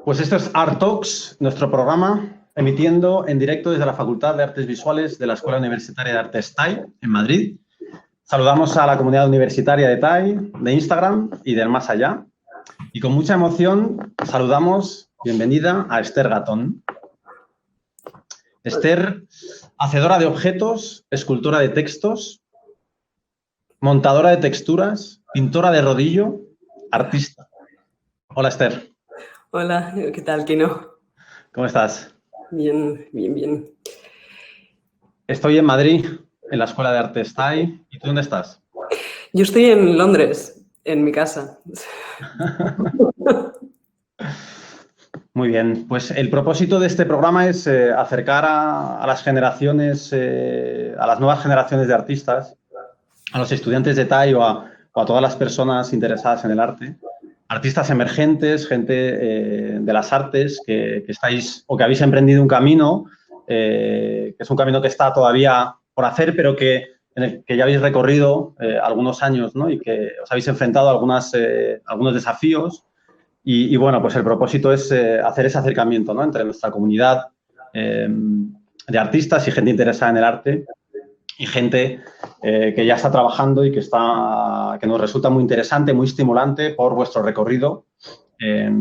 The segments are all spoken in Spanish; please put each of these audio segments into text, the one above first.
Pues esto es Art Talks, nuestro programa, emitiendo en directo desde la Facultad de Artes Visuales de la Escuela Universitaria de Artes TAI, en Madrid. Saludamos a la comunidad universitaria de TAI, de Instagram y del más allá. Y con mucha emoción saludamos, bienvenida, a Esther Gatón. Esther, hacedora de objetos, escultora de textos, montadora de texturas, pintora de rodillo, artista. Hola, Esther. Hola, ¿qué tal, Kino? ¿Cómo estás? Bien, bien, bien. Estoy en Madrid, en la Escuela de Artes TAI. ¿Y tú dónde estás? Yo estoy en Londres, en mi casa. Muy bien, pues el propósito de este programa es acercar a las generaciones, a las nuevas generaciones de artistas, a los estudiantes de TAI o a todas las personas interesadas en el arte, artistas emergentes, gente de las artes que estáis o que habéis emprendido un camino, que es un camino que está todavía por hacer, pero en el que ya habéis recorrido algunos años, ¿no? Y que os habéis enfrentado a algunos desafíos. Y bueno, pues el propósito es hacer ese acercamiento, ¿no? Entre nuestra comunidad de artistas y gente interesada en el arte y gente que ya está trabajando y que nos resulta muy interesante, muy estimulante por vuestro recorrido,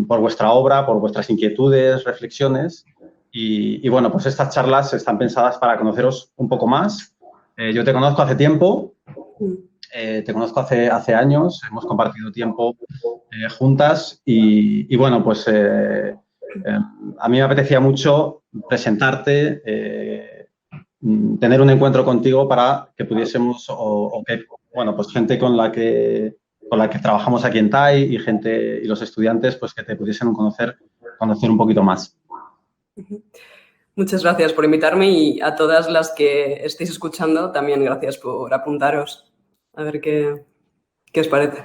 por vuestra obra, por vuestras inquietudes, reflexiones. Y bueno, pues estas charlas están pensadas para conoceros un poco más. Yo te conozco hace tiempo. Te conozco hace años, hemos compartido tiempo juntas y bueno, pues a mí me apetecía mucho presentarte, tener un encuentro contigo para que pudiésemos, bueno, pues gente con la que trabajamos aquí en TAI y los estudiantes, pues que te pudiesen conocer un poquito más. Muchas gracias por invitarme y a todas las que estéis escuchando también gracias por apuntaros. A ver qué os parece.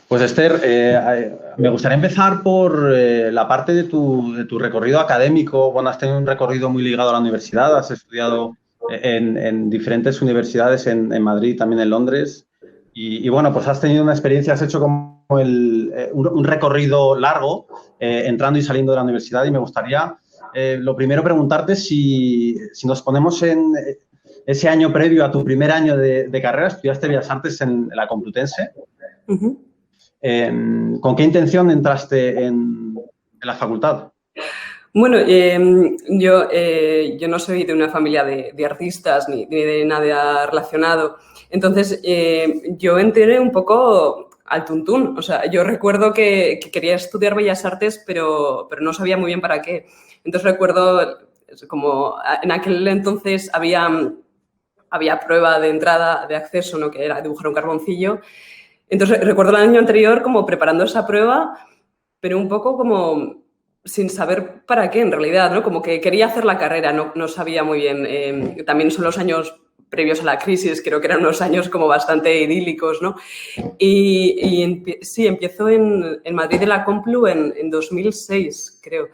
Pues Esther, me gustaría empezar por la parte de tu recorrido académico. Bueno, has tenido un recorrido muy ligado a la universidad, has estudiado en diferentes universidades en Madrid, también en Londres. Y bueno, pues has tenido una experiencia, has hecho como un recorrido largo entrando y saliendo de la universidad y me gustaría, lo primero, preguntarte si nos ponemos en ese año previo a tu primer año de carrera, estudiaste Bellas Artes en la Complutense. ¿Con qué intención entraste en la facultad? Bueno, yo no soy de una familia de artistas ni de nada relacionado. Entonces, yo entré un poco al tuntún. O sea, yo recuerdo que quería estudiar Bellas Artes, pero no sabía muy bien para qué. Entonces, recuerdo como en aquel entonces había prueba de entrada, de acceso, ¿no? Que era dibujar un carboncillo. Entonces, recuerdo el año anterior como preparando esa prueba, pero un poco como sin saber para qué en realidad, ¿no? Como que quería hacer la carrera, no sabía muy bien. También son los años previos a la crisis, creo que eran unos años como bastante idílicos, ¿no? Sí, empiezo en Madrid de la Complu en 2006, creo.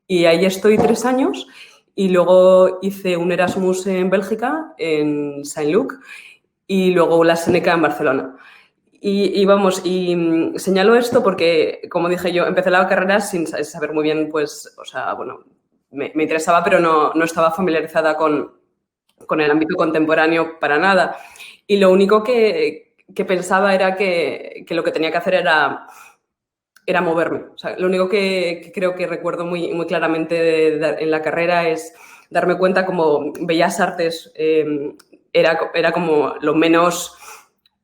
Y ahí estoy 3 años y luego hice un Erasmus en Bélgica, en Saint-Luc, y luego la Seneca en Barcelona. Y señalo esto porque, como dije yo, empecé la carrera sin saber muy bien, pues, o sea, bueno, me interesaba, pero no estaba familiarizada con el ámbito contemporáneo para nada. Y lo único que pensaba era que lo que tenía que hacer era moverme. O sea, lo único que creo que recuerdo muy, muy claramente en la carrera es darme cuenta como Bellas Artes era como lo menos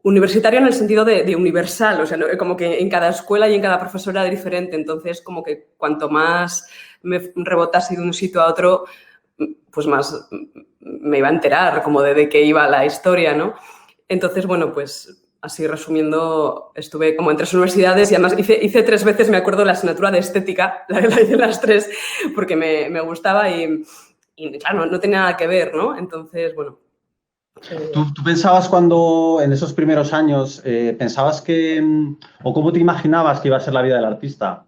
universitario en el sentido de universal, o sea, como que en cada escuela y en cada profesor era diferente, entonces como que cuanto más me rebotase de un sitio a otro, pues más me iba a enterar como de qué iba la historia, ¿no? Entonces, bueno, pues así resumiendo, estuve como en 3 universidades y además hice 3 veces, me acuerdo, la asignatura de estética, la hice las 3 porque me gustaba y claro, no tenía nada que ver, ¿no? Entonces, bueno. ¿Tú pensabas cuando, en esos primeros años, pensabas o cómo te imaginabas que iba a ser la vida del artista?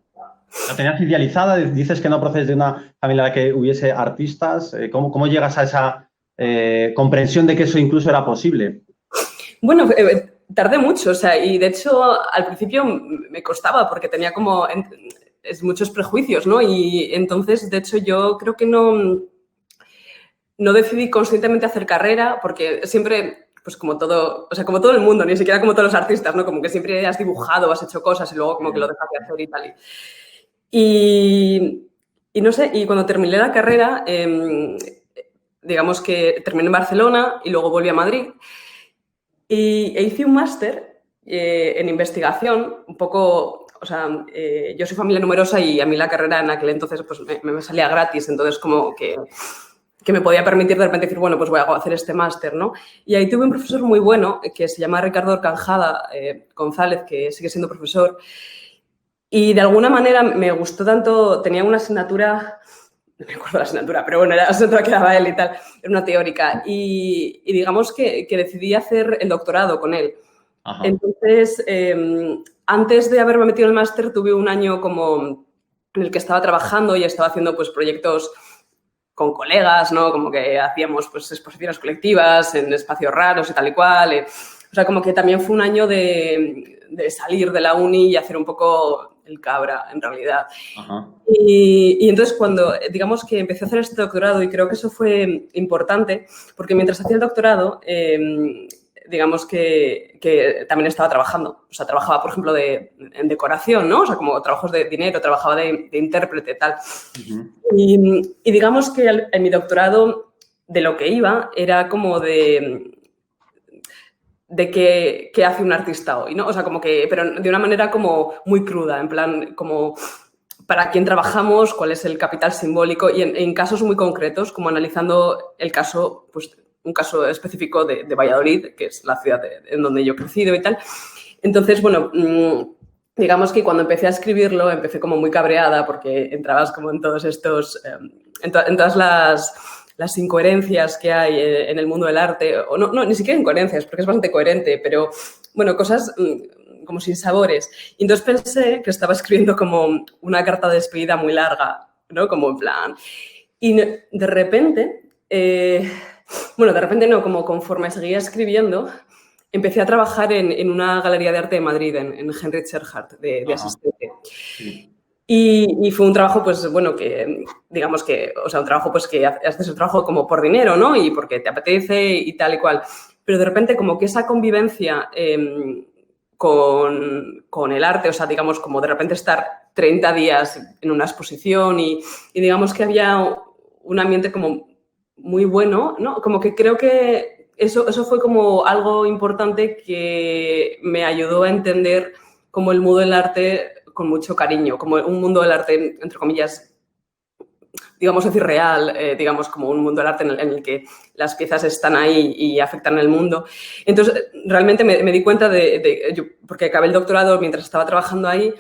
¿La tenías idealizada? Dices que no procedes de una familia en la que hubiese artistas. ¿Cómo llegas a esa comprensión de que eso incluso era posible? Bueno, tardé mucho, o sea, y de hecho al principio me costaba porque tenía como muchos prejuicios, ¿no? Y entonces, de hecho, yo creo que no decidí conscientemente hacer carrera porque siempre, pues como todo, o sea, como todo el mundo, ni siquiera como todos los artistas, ¿no? Como que siempre has dibujado, has hecho cosas y luego como que lo dejas de hacer y tal. Y no sé, y cuando terminé la carrera, digamos que terminé en Barcelona y luego volví a Madrid e hice un máster en investigación, un poco, o sea, yo soy familia numerosa y a mí la carrera en aquel entonces pues me salía gratis, entonces como que me podía permitir de repente decir, bueno, pues voy a hacer este máster, ¿no? Y ahí tuve un profesor muy bueno que se llama Ricardo Orcanjada González, que sigue siendo profesor, y de alguna manera me gustó tanto, tenía una asignatura, no me acuerdo la asignatura, pero bueno, era la asignatura que daba él y tal, era una teórica, y digamos que decidí hacer el doctorado con él. Ajá. Entonces, antes de haberme metido en el máster, tuve un año como en el que estaba trabajando y estaba haciendo pues proyectos con colegas, ¿no? Como que hacíamos pues exposiciones colectivas en espacios raros y tal y cual. O sea, como que también fue un año de salir de la uni y hacer un poco el cabra, en realidad. Ajá. Y entonces cuando, digamos que empecé a hacer este doctorado, y creo que eso fue importante, porque mientras hacía el doctorado, digamos que también estaba trabajando. O sea, trabajaba, por ejemplo, en decoración, ¿no? O sea, como trabajos de dinero, trabajaba de intérprete, tal. Uh-huh. Y digamos que en mi doctorado de lo que iba era como de qué hace un artista hoy, ¿no? O sea, como que, pero de una manera como muy cruda, en plan, como para quién trabajamos, cuál es el capital simbólico, y en casos muy concretos, como analizando el caso, pues, un caso específico de Valladolid, que es la ciudad en donde yo he crecido y tal. Entonces, bueno, digamos que cuando empecé a escribirlo, empecé como muy cabreada porque entrabas como en todos estos, en todas las incoherencias que hay en el mundo del arte, o no, ni siquiera incoherencias, porque es bastante coherente, pero, bueno, cosas como sin sabores. Y entonces pensé que estaba escribiendo como una carta de despedida muy larga, ¿no? Como en plan... Y de repente... bueno, de repente no, como conforme seguía escribiendo, empecé a trabajar en una galería de arte de Madrid, en Heinrich Erhardt, de asistente. Sí. Y fue un trabajo, pues, bueno, que, digamos que, o sea, un trabajo, pues, que haces el trabajo como por dinero, ¿no? Y porque te apetece y tal y cual. Pero de repente, como que esa convivencia con el arte, o sea, digamos, como de repente estar 30 días en una exposición y digamos que había un ambiente como muy bueno, ¿no? Como que creo que eso fue como algo importante que me ayudó a entender como el mundo del arte con mucho cariño, como un mundo del arte, entre comillas, digamos decir real, digamos como un mundo del arte en el que las piezas están ahí y afectan el mundo. Entonces, realmente me di cuenta porque acabé el doctorado mientras estaba trabajando ahí.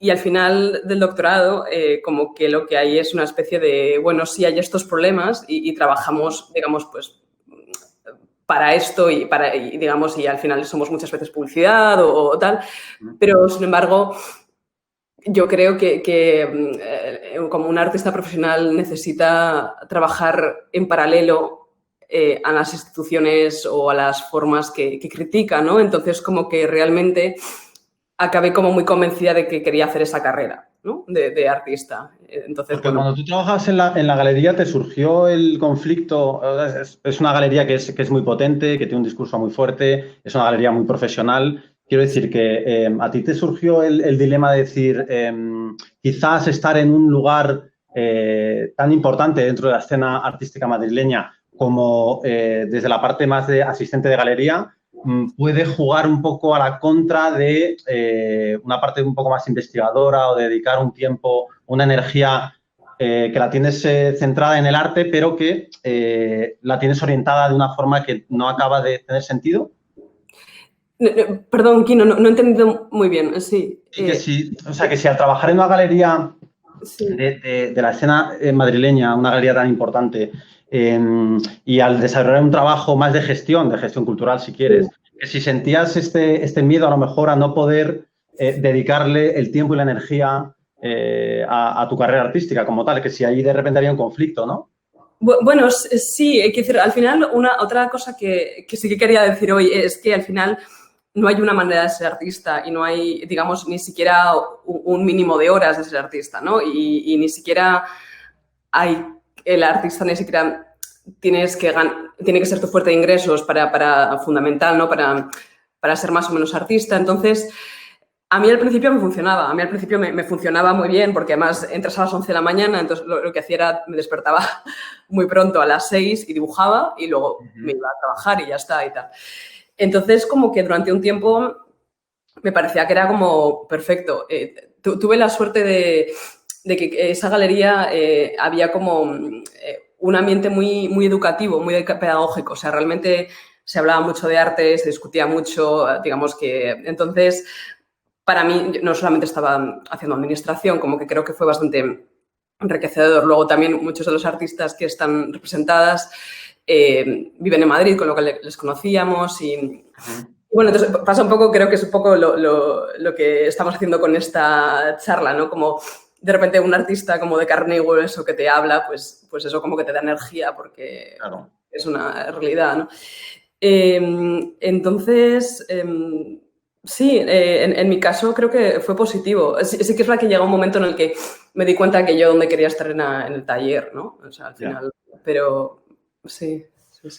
Y al final del doctorado, como que lo que hay es una especie de, bueno, sí hay estos problemas y trabajamos, digamos, pues, para esto y digamos, y al final somos muchas veces publicidad o tal, pero sin embargo, yo creo que como un artista profesional necesita trabajar en paralelo a las instituciones o a las formas que critica, ¿no? Entonces, como que realmente... acabé como muy convencida de que quería hacer esa carrera, ¿no? de artista. Entonces, porque bueno, cuando tú trabajabas en la galería, ¿te surgió el conflicto? Es una galería que es muy potente, que tiene un discurso muy fuerte, es una galería muy profesional. Quiero decir que a ti te surgió el dilema de decir, quizás estar en un lugar tan importante dentro de la escena artística madrileña como desde la parte más de asistente de galería, puede jugar un poco a la contra de una parte un poco más investigadora o de dedicar un tiempo, una energía que la tienes centrada en el arte, pero que la tienes orientada de una forma que no acaba de tener sentido? Perdón, Kino, no he entendido muy bien. Sí. O sea, que si al trabajar en una galería sí. de la escena madrileña, una galería tan importante, y al desarrollar un trabajo más de gestión cultural, si quieres, que si sentías este miedo a lo mejor a no poder dedicarle el tiempo y la energía a tu carrera artística como tal, que si ahí de repente había un conflicto, ¿no? Bueno, sí, hay que decir, al final otra cosa que sí que quería decir hoy es que al final no hay una manera de ser artista y no hay, digamos, ni siquiera un mínimo de horas de ser artista, ¿no? Y ni siquiera hay, el artista ni siquiera tiene que ser tu fuente de ingresos para fundamental, ¿no? Para ser más o menos artista. Entonces, a mí al principio me funcionaba. A mí al principio me funcionaba muy bien porque además entras a las 11 de la mañana, entonces lo que hacía era, me despertaba muy pronto a las 6 y dibujaba y luego me iba a trabajar y ya está y tal. Entonces, como que durante un tiempo me parecía que era como perfecto. Tuve la suerte de que esa galería había como un ambiente muy, muy educativo, muy pedagógico. O sea, realmente se hablaba mucho de arte, se discutía mucho, digamos que... Entonces, para mí, no solamente estaba haciendo administración, como que creo que fue bastante enriquecedor. Luego también muchos de los artistas que están representadas viven en Madrid, con lo que les conocíamos y... Bueno, entonces pasa un poco, creo que es un poco lo que estamos haciendo con esta charla, ¿no? Como de repente un artista como de carne y hueso que te habla, pues eso como que te da energía porque Claro. es una realidad, ¿no? Entonces, sí, en mi caso creo que fue positivo. Sí que es verdad que llegó un momento en el que me di cuenta que yo donde quería estar en el taller, ¿no? O sea, al final, pero sí.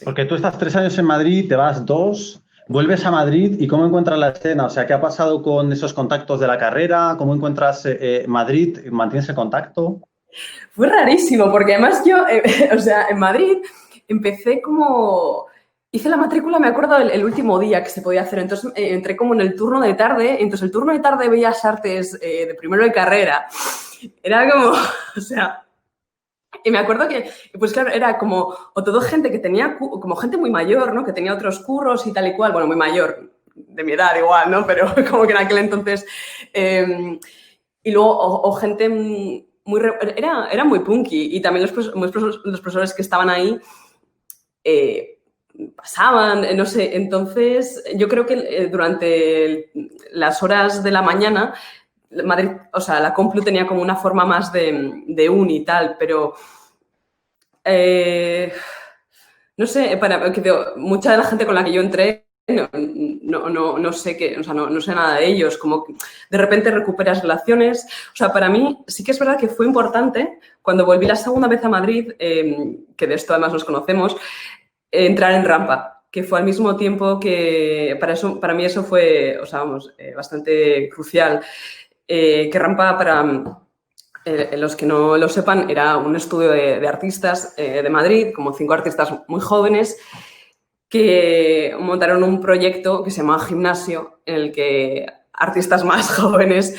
Porque tú estás 3 años en Madrid, te vas 2, vuelves a Madrid y ¿cómo encuentras la escena? O sea, ¿qué ha pasado con esos contactos de la carrera? ¿Cómo encuentras Madrid? ¿Mantienes el contacto? Fue rarísimo porque además yo, o sea, en Madrid empecé como... Hice la matrícula, me acuerdo, el último día que se podía hacer. Entonces, entré como en el turno de tarde. Entonces, el turno de tarde de Bellas Artes de primero de carrera era como... O sea... Y me acuerdo que, pues claro, era como... O todo gente que tenía... Como gente muy mayor, ¿no? Que tenía otros curros y tal y cual. Bueno, muy mayor. De mi edad igual, ¿no? Pero como que en aquel entonces... y luego, o gente muy... Era muy punky. Y también los profesores que estaban ahí... pasaban, no sé, entonces yo creo que durante las horas de la mañana Madrid, o sea, la Complu tenía como una forma más de uni y tal, pero no sé, mucha de la gente con la que yo entré no sé qué, o sea, no sé nada de ellos, como que de repente recuperas relaciones. O sea, para mí sí que es verdad que fue importante cuando volví la segunda vez a Madrid, que de esto además nos conocemos, entrar en Rampa, que fue al mismo tiempo que para mí eso fue, o sea, vamos, bastante crucial. Que Rampa, para los que no lo sepan, era un estudio de artistas de Madrid, como 5 artistas muy jóvenes, que montaron un proyecto que se llamaba Gimnasio, en el que artistas más jóvenes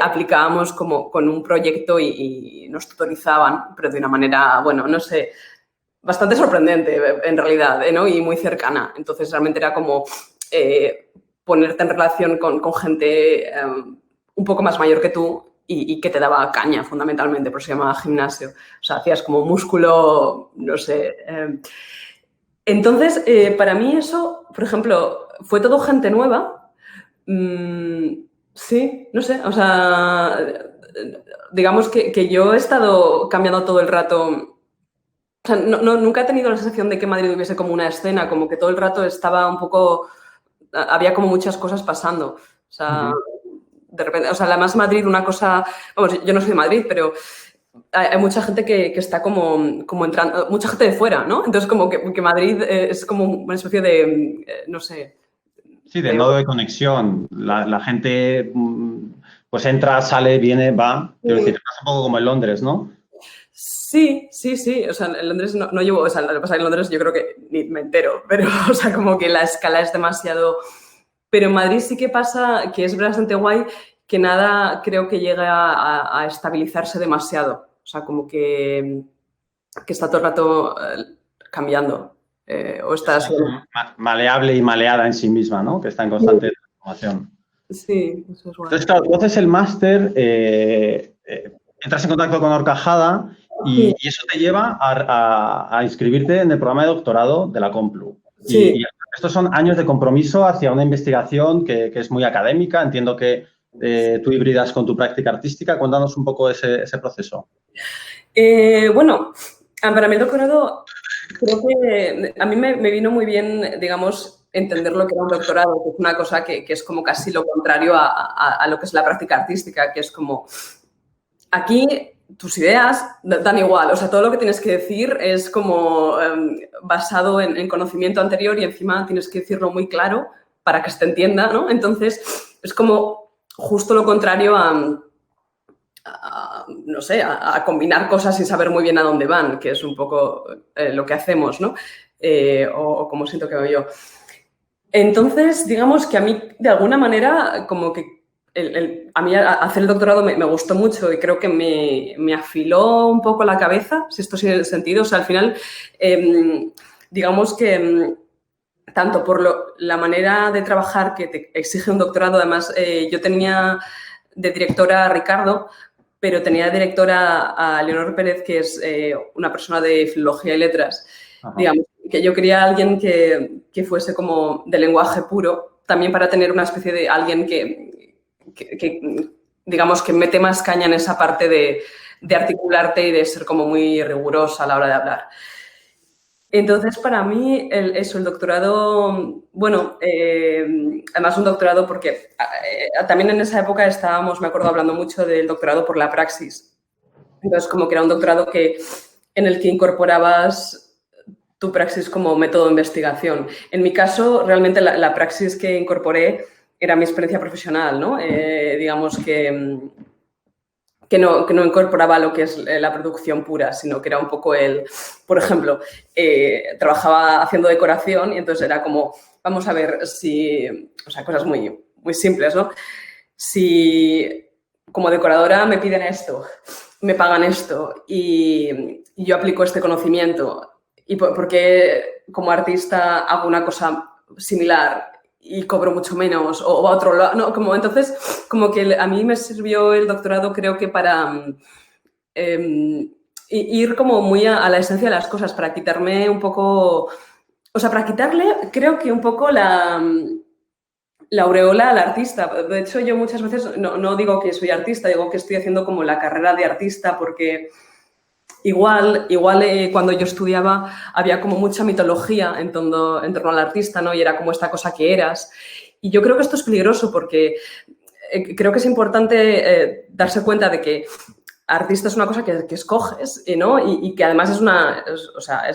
aplicábamos como con un proyecto y nos tutorizaban, pero de una manera, bueno, no sé, bastante sorprendente en realidad, ¿no? Y muy cercana. Entonces realmente era como ponerte en relación con gente un poco más mayor que tú y que te daba caña fundamentalmente, por eso se llamaba gimnasio. O sea, hacías como músculo, no sé. Entonces, para mí eso, por ejemplo, fue todo gente nueva. Sí, no sé, o sea, digamos que yo he estado cambiando todo el rato. O sea, nunca he tenido la sensación de que Madrid hubiese como una escena, como que todo el rato estaba un poco... Había como muchas cosas pasando. O sea, de repente... O sea, además Madrid una cosa... Vamos, yo no soy de Madrid, pero hay mucha gente que está como entrando... Mucha gente de fuera, ¿no? Entonces, como que Madrid es como una especie de... no sé... Sí, de nodo de conexión. La gente pues entra, sale, viene, va. Quiero decir, pasa un poco como en Londres, ¿no? Sí. O sea, en Londres no llevo... O sea, lo que pasa es que en Londres yo creo que ni me entero. Pero, o sea, como que la escala es demasiado... Pero en Madrid sí que pasa, que es bastante guay, que nada creo que llegue a estabilizarse demasiado. O sea, como que está todo el rato cambiando. O estás... Maleable y maleada en sí misma, ¿no? Que está en constante transformación. Sí, eso es guay. Entonces, claro, tú haces el máster, entras en contacto con Horcajada y eso te lleva a inscribirte en el programa de doctorado de la Complu. Sí. Y estos son años de compromiso hacia una investigación que es muy académica. Entiendo que tú híbridas con tu práctica artística. Cuéntanos un poco ese proceso. Bueno, para mí el doctorado creo que a mí me vino muy bien, digamos, entender lo que era un doctorado, que es una cosa que es como casi lo contrario a lo que es la práctica artística, que es como, aquí tus ideas dan igual, o sea, todo lo que tienes que decir es como basado en conocimiento anterior y encima tienes que decirlo muy claro para que se te entienda, ¿no? Entonces, es como justo lo contrario no sé, a combinar cosas sin saber muy bien a dónde van, que es un poco lo que hacemos, ¿no? O como siento que hago yo. Entonces, digamos que a mí, de alguna manera, como que a mí hacer el doctorado me gustó mucho y creo que me afiló un poco la cabeza, si esto tiene sentido. O sea, al final, digamos que tanto por la manera de trabajar que te exige un doctorado, además, yo tenía de directora a Ricardo, pero tenía de directora a Leonor Pérez, que es una persona de filología y letras. Ajá. Digamos, que yo quería a alguien que fuese como de lenguaje puro, también para tener una especie de alguien que digamos, que mete más caña en esa parte de articularte y de ser como muy rigurosa a la hora de hablar. Entonces, para mí, el doctorado, bueno, además un doctorado porque también en esa época estábamos, me acuerdo, hablando mucho del doctorado por la praxis. Entonces, como que era un doctorado en el que incorporabas tu praxis como método de investigación. En mi caso, realmente la praxis que incorporé era mi experiencia profesional, ¿no? Digamos que no incorporaba lo que es la producción pura, sino que era un poco por ejemplo, trabajaba haciendo decoración y entonces era como, vamos a ver si, o sea, cosas muy, muy simples, ¿no? Si como decoradora me piden esto, me pagan esto y yo aplico este conocimiento y porque como artista hago una cosa similar y cobro mucho menos o a otro lado, ¿no? Como, entonces, como que a mí me sirvió el doctorado creo que para ir como muy a la esencia de las cosas, para quitarme un poco, o sea, para quitarle creo que un poco la aureola al artista. De hecho, yo muchas veces no digo que soy artista, digo que estoy haciendo como la carrera de artista porque igual cuando yo estudiaba había como mucha mitología en torno al artista, ¿no? Y era como esta cosa que eras. Y yo creo que esto es peligroso porque creo que es importante darse cuenta de que artista es una cosa que escoges, ¿no? Y que además es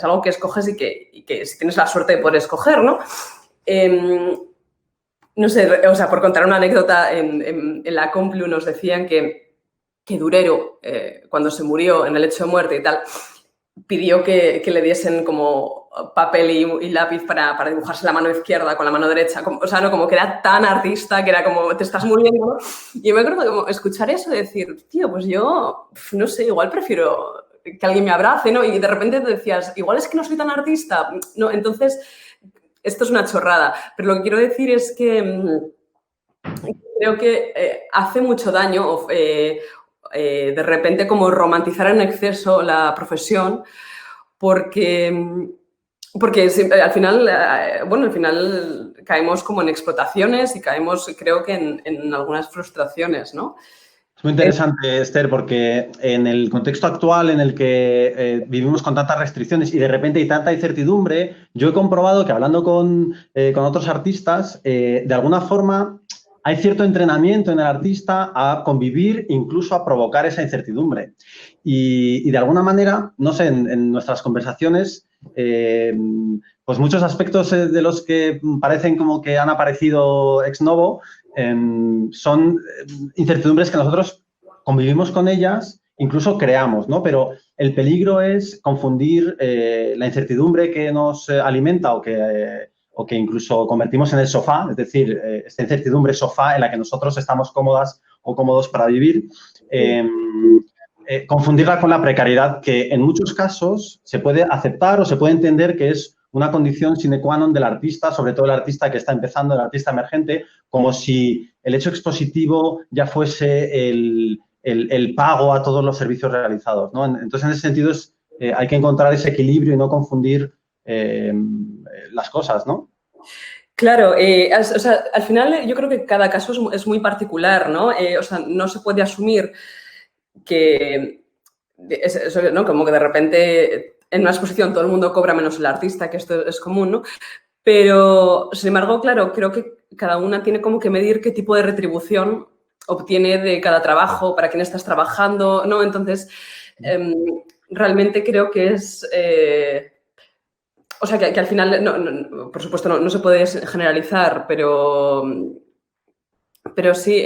algo que escoges y que si tienes la suerte de poder escoger, ¿no? No sé, o sea, por contar una anécdota, en la Complu nos decían que Durero, cuando se murió en el lecho de muerte y tal, pidió que le diesen como papel y lápiz para dibujarse la mano izquierda con la mano derecha. O sea, no, como que era tan artista que era como, te estás muriendo, ¿no? Y yo me acuerdo como escuchar eso y decir, tío, pues yo, no sé, igual prefiero que alguien me abrace, ¿no? Y de repente te decías, igual es que no soy tan artista. No, entonces, esto es una chorrada. Pero lo que quiero decir es que creo que hace mucho daño de repente como romantizar en exceso la profesión porque al final caemos como en explotaciones y caemos, creo que en algunas frustraciones, ¿no? Es muy interesante, Esther, porque en el contexto actual en el que vivimos con tantas restricciones y de repente hay tanta incertidumbre, yo he comprobado que hablando con otros artistas, de alguna forma hay cierto entrenamiento en el artista a convivir, incluso a provocar esa incertidumbre. Y de alguna manera, no sé, en nuestras conversaciones, pues muchos aspectos de los que parecen como que han aparecido ex novo son incertidumbres que nosotros convivimos con ellas, incluso creamos, ¿no? Pero el peligro es confundir la incertidumbre que nos alimenta o que incluso convertimos en el sofá, es decir, esta incertidumbre sofá en la que nosotros estamos cómodas o cómodos para vivir, confundirla con la precariedad que en muchos casos se puede aceptar o se puede entender que es una condición sine qua non del artista, sobre todo el artista que está empezando, el artista emergente, como si el hecho expositivo ya fuese el pago a todos los servicios realizados, ¿no? Entonces, en ese sentido, hay que encontrar ese equilibrio y no confundir las cosas, ¿no? Claro, o sea, al final yo creo que cada caso es muy particular, ¿no? O sea, no se puede asumir que, ¿no? Como que de repente en una exposición todo el mundo cobra menos el artista, que esto es común, ¿no? Pero, sin embargo, claro, creo que cada una tiene como que medir qué tipo de retribución obtiene de cada trabajo, para quién estás trabajando, ¿no? Entonces, realmente creo que es... o sea, que al final, por supuesto, no se puede generalizar, pero sí...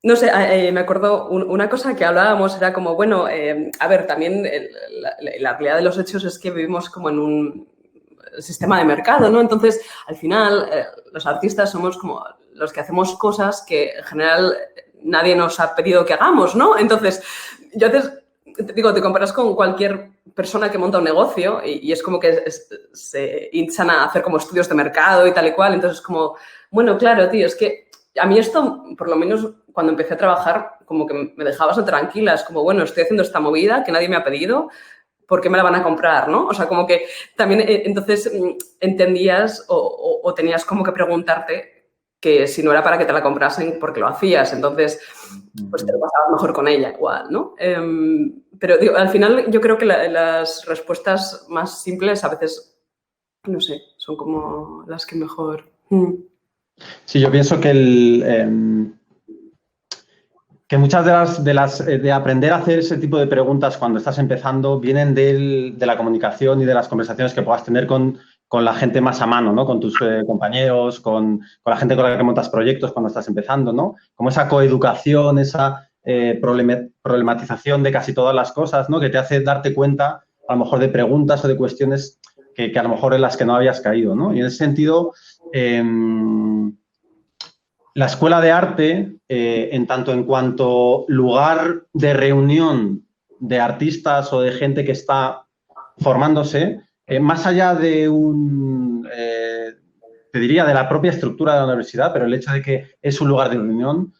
no sé, me acuerdo una cosa que hablábamos, era como, bueno, a ver, también la realidad de los hechos es que vivimos como en un sistema de mercado, ¿no? Entonces, al final, los artistas somos como los que hacemos cosas que en general nadie nos ha pedido que hagamos, ¿no? Entonces, yo te comparas con cualquier persona que monta un negocio y es como que se hinchan a hacer como estudios de mercado y tal y cual, entonces es como, bueno, claro, tío, es que a mí esto, por lo menos cuando empecé a trabajar, como que me dejaba bastante tranquila. Es como, bueno, estoy haciendo esta movida que nadie me ha pedido, ¿por qué me la van a comprar, no? O sea, como que también entonces entendías o tenías como que preguntarte que si no era para que te la comprasen, ¿por qué lo hacías? Entonces, pues te lo pasabas mejor con ella igual, ¿no? Pero digo, al final yo creo que las respuestas más simples a veces, no sé, son como las que mejor... Sí, yo pienso que que muchas de aprender a hacer ese tipo de preguntas cuando estás empezando vienen de la comunicación y de las conversaciones que puedas tener con la gente más a mano, ¿no? Con tus compañeros, con la gente con la que montas proyectos cuando estás empezando, ¿no? Como esa coeducación, esa problematización de casi todas las cosas, ¿no? Que te hace darte cuenta, a lo mejor, de preguntas o de cuestiones que a lo mejor en las que no habías caído, ¿no? Y en ese sentido, la escuela de arte, en tanto en cuanto lugar de reunión de artistas o de gente que está formándose, más allá de te diría, de la propia estructura de la universidad, pero el hecho de que es un lugar de reunión,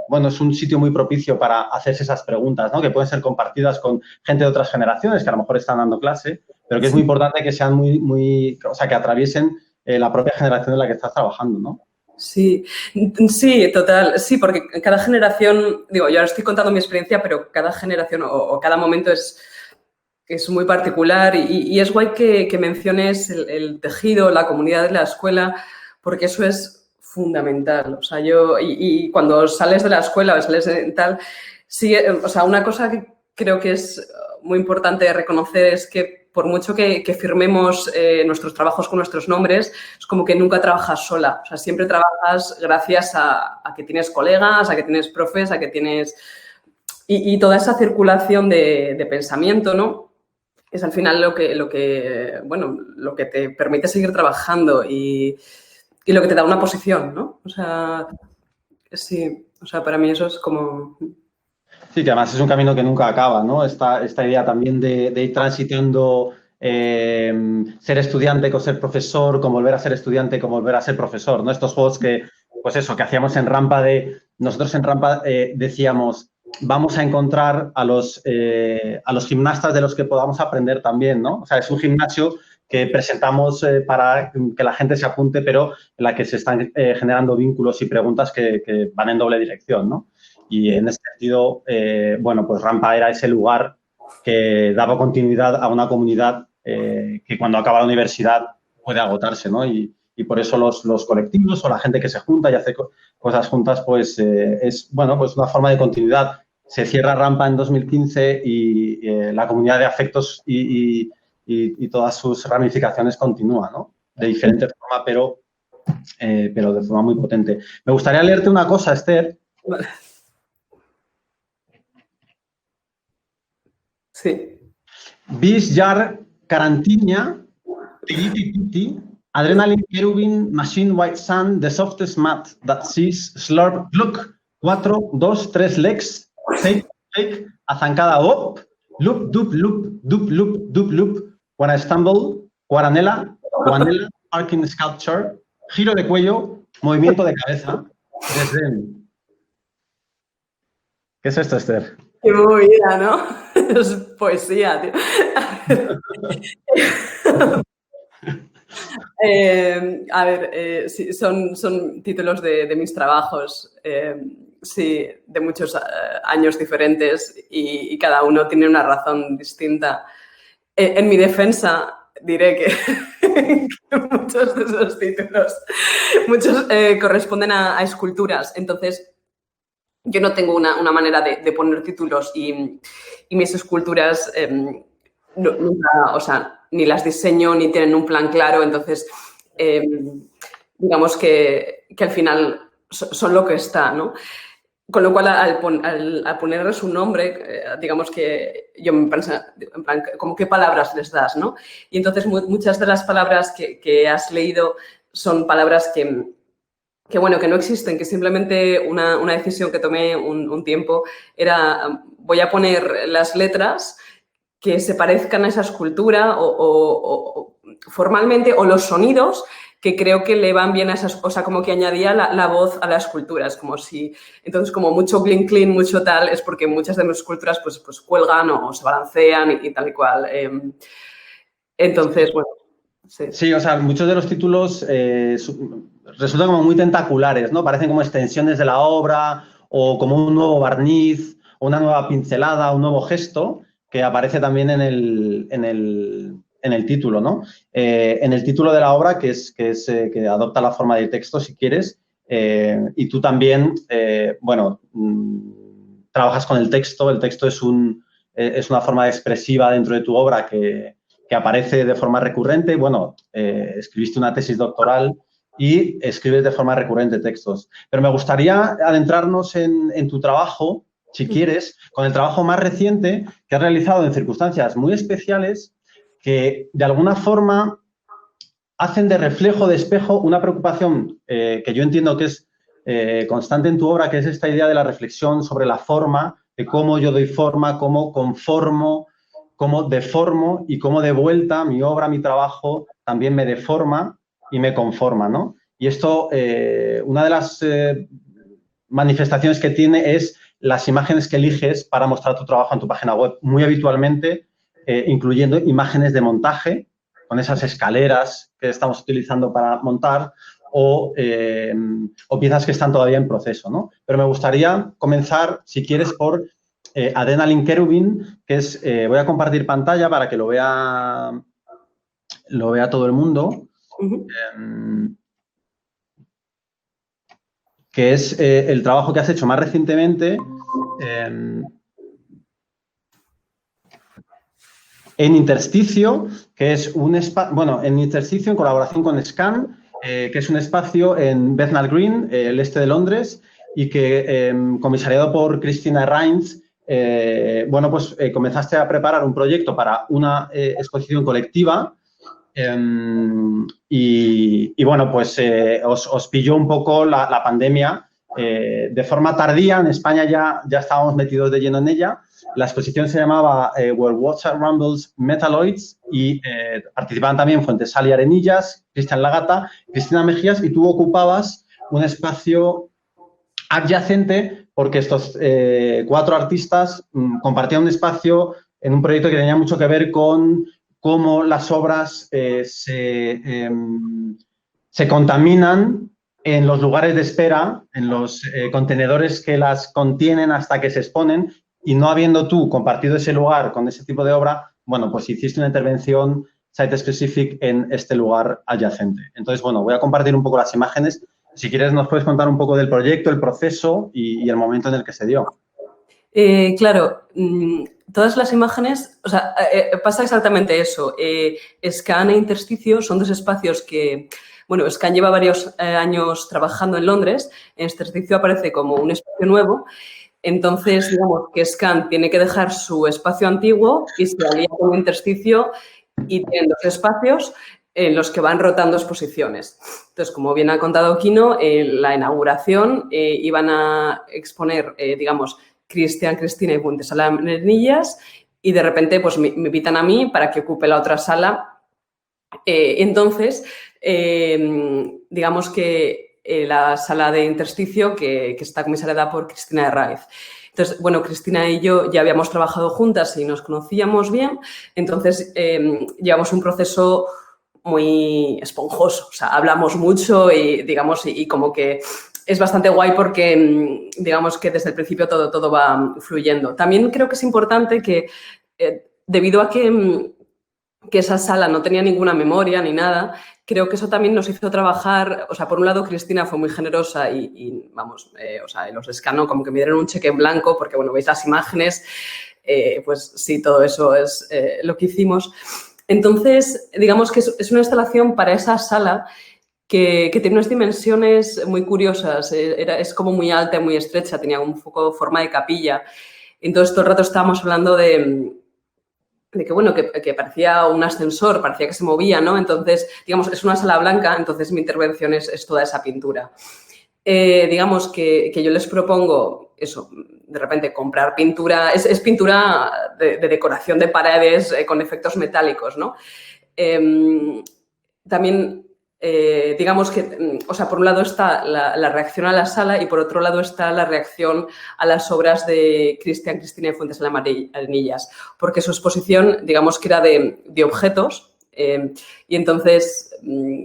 bueno, es un sitio muy propicio para hacerse esas preguntas, ¿no? Que pueden ser compartidas con gente de otras generaciones que a lo mejor están dando clase, pero que es muy importante que sean o sea, que atraviesen la propia generación en la que estás trabajando, ¿no? Sí, sí, total. Sí, porque cada generación, digo, yo ahora estoy contando mi experiencia, pero cada generación o cada momento es muy particular y es guay que menciones el tejido, la comunidad de la escuela, porque eso es fundamental. O sea, y cuando sales de la escuela o sales de tal, sí, o sea, una cosa que creo que es muy importante reconocer es que por mucho que firmemos nuestros trabajos con nuestros nombres, es como que nunca trabajas sola. O sea, siempre trabajas gracias a que tienes colegas, a que tienes profes, a que tienes... Y toda esa circulación de pensamiento, ¿no? Es al final lo que te permite seguir trabajando y lo que te da una posición, ¿no? O sea, sí, o sea, para mí eso es como... Sí, que además es un camino que nunca acaba, ¿no? Esta idea también de ir transitando ser estudiante con ser profesor, con volver a ser estudiante, con volver a ser profesor, ¿no? Estos juegos pues eso, que hacíamos en Rampa nosotros en Rampa decíamos, vamos a encontrar a los gimnastas de los que podamos aprender también, ¿no? O sea, es un gimnasio que presentamos para que la gente se apunte, pero en la que se están generando vínculos y preguntas que van en doble dirección, ¿no? Y en ese sentido, bueno, pues Rampa era ese lugar que daba continuidad a una comunidad que cuando acaba la universidad puede agotarse, ¿no? Y por eso los colectivos o la gente que se junta y hace cosas juntas, pues es, bueno, pues una forma de continuidad. Se cierra Rampa en 2015 y la comunidad de afectos y todas sus ramificaciones continúa, ¿no? De diferente forma, pero de forma muy potente. Me gustaría leerte una cosa, Esther. Vale. Sí. Bis jar karantinia, tigiti, adrenaline kerubin, machine white sun, the softest mat that sees slurp, look, 4, 2, 3 legs, take, azancada op, loop, dup, loop, dup, loop, dup, loop, when I stumble, guanela, arcing sculpture, giro de cuello, movimiento de cabeza, desdén. ¿Qué es esto, Esther? Qué movida, ¿no? Es poesía, tío. A ver, sí, son títulos de mis trabajos, sí, de muchos años diferentes y cada uno tiene una razón distinta. En mi defensa diré que muchos de esos títulos, muchos corresponden a esculturas. Entonces, yo no tengo una manera de poner títulos y mis esculturas nunca, o sea, ni las diseño ni tienen un plan claro. Entonces, digamos que al final son lo que está, ¿no? Con lo cual, al ponerle su nombre, digamos que yo me pienso, en plan, como qué palabras les das, ¿no? Y entonces muchas de las palabras que has leído son palabras que no existen, que simplemente una decisión que tomé un tiempo era, voy a poner las letras que se parezcan a esa escultura o formalmente, o los sonidos que creo que le van bien a esas, o sea, como que añadía la voz a la escultura. Es como si, entonces, como mucho clean, clean, mucho tal, es porque muchas de mis esculturas pues cuelgan o se balancean y tal y cual. Entonces, bueno, sí. Sí, o sea, muchos de los títulos resultan como muy tentaculares, ¿no? Parecen como extensiones de la obra o como un nuevo barniz o una nueva pincelada, un nuevo gesto que aparece también en el título, ¿no? En el título de la obra, que que adopta la forma de texto, si quieres, y tú también, trabajas con el texto. El texto es una forma expresiva dentro de tu obra que aparece de forma recurrente. Bueno, escribiste una tesis doctoral y escribes de forma recurrente textos. Pero me gustaría adentrarnos en tu trabajo, si quieres, con el trabajo más reciente que has realizado en circunstancias muy especiales que, de alguna forma, hacen de reflejo, de espejo, una preocupación que yo entiendo que es constante en tu obra, que es esta idea de la reflexión sobre la forma, de cómo yo doy forma, cómo conformo, cómo deformo y cómo de vuelta mi obra, mi trabajo, también me deforma y me conforma, ¿no? Y esto, una de las manifestaciones que tiene es las imágenes que eliges para mostrar tu trabajo en tu página web, muy habitualmente incluyendo imágenes de montaje, con esas escaleras que estamos utilizando para montar, o piezas que están todavía en proceso, ¿no? Pero me gustaría comenzar, si quieres, por Adrenaline Cherubim, que es, voy a compartir pantalla para que lo vea todo el mundo, que es el trabajo que has hecho más recientemente en Intersticio, que es un espacio, bueno, en Intersticio en colaboración con Scan, que es un espacio en Bethnal Green, el este de Londres, y que, comisariado por Cristina Reins, comenzaste a preparar un proyecto para una exposición colectiva os pilló un poco la pandemia de forma tardía. En España ya estábamos metidos de lleno en ella. La exposición se llamaba Where Water Rumbles Metalloids y participaban también Fuentesal y Arenillas, Cristian Lagata, Cristina Mejías, y tú ocupabas un espacio adyacente porque estos 4 artistas compartían un espacio en un proyecto que tenía mucho que ver con cómo las obras se contaminan en los lugares de espera, en los contenedores que las contienen hasta que se exponen, y no habiendo tú compartido ese lugar con ese tipo de obra, bueno, pues hiciste una intervención site-specific en este lugar adyacente. Entonces, bueno, voy a compartir un poco las imágenes. Si quieres, nos puedes contar un poco del proyecto, el proceso y el momento en el que se dio. Claro, todas las imágenes, o sea, pasa exactamente eso. Scan e Intersticio son 2 espacios que, bueno, Scan lleva varios años trabajando en Londres. Intersticio aparece como un espacio nuevo. Entonces, digamos que Scan tiene que dejar su espacio antiguo y se alía con Intersticio y tienen 2 espacios en los que van rotando exposiciones. Entonces, como bien ha contado Kino, en la inauguración iban a exponer, Cristian, Cristina y Fuentesal Arenillas, y de repente pues me invitan a mí para que ocupe la otra sala. Entonces, digamos que la sala de Intersticio, que está comisariada por Cristina Raiz. Entonces, bueno, Cristina y yo ya habíamos trabajado juntas y nos conocíamos bien, entonces llevamos un proceso muy esponjoso, o sea, hablamos mucho y como que es bastante guay porque, digamos que desde el principio todo va fluyendo. También creo que es importante que, debido a que que esa sala no tenía ninguna memoria ni nada, creo que eso también nos hizo trabajar, o sea, por un lado Cristina fue muy generosa y vamos, o sea, los escanó como que me dieron un cheque en blanco porque, bueno, veis las imágenes, pues sí, todo eso es lo que hicimos. Entonces, digamos que es una instalación para esa sala que tiene unas dimensiones muy curiosas, es como muy alta y muy estrecha, tenía un poco forma de capilla. Entonces, todo el rato estábamos hablando de que, bueno, que parecía un ascensor, parecía que se movía, ¿no? Entonces, digamos, es una sala blanca, entonces mi intervención es toda esa pintura. Digamos que yo les propongo eso, de repente comprar pintura, es pintura de decoración de paredes con efectos metálicos, ¿no? También, digamos que, o sea, por un lado está la reacción a la sala y por otro lado está la reacción a las obras de Cristina de Fuentes Arenillas, porque su exposición, digamos que era de objetos, y entonces,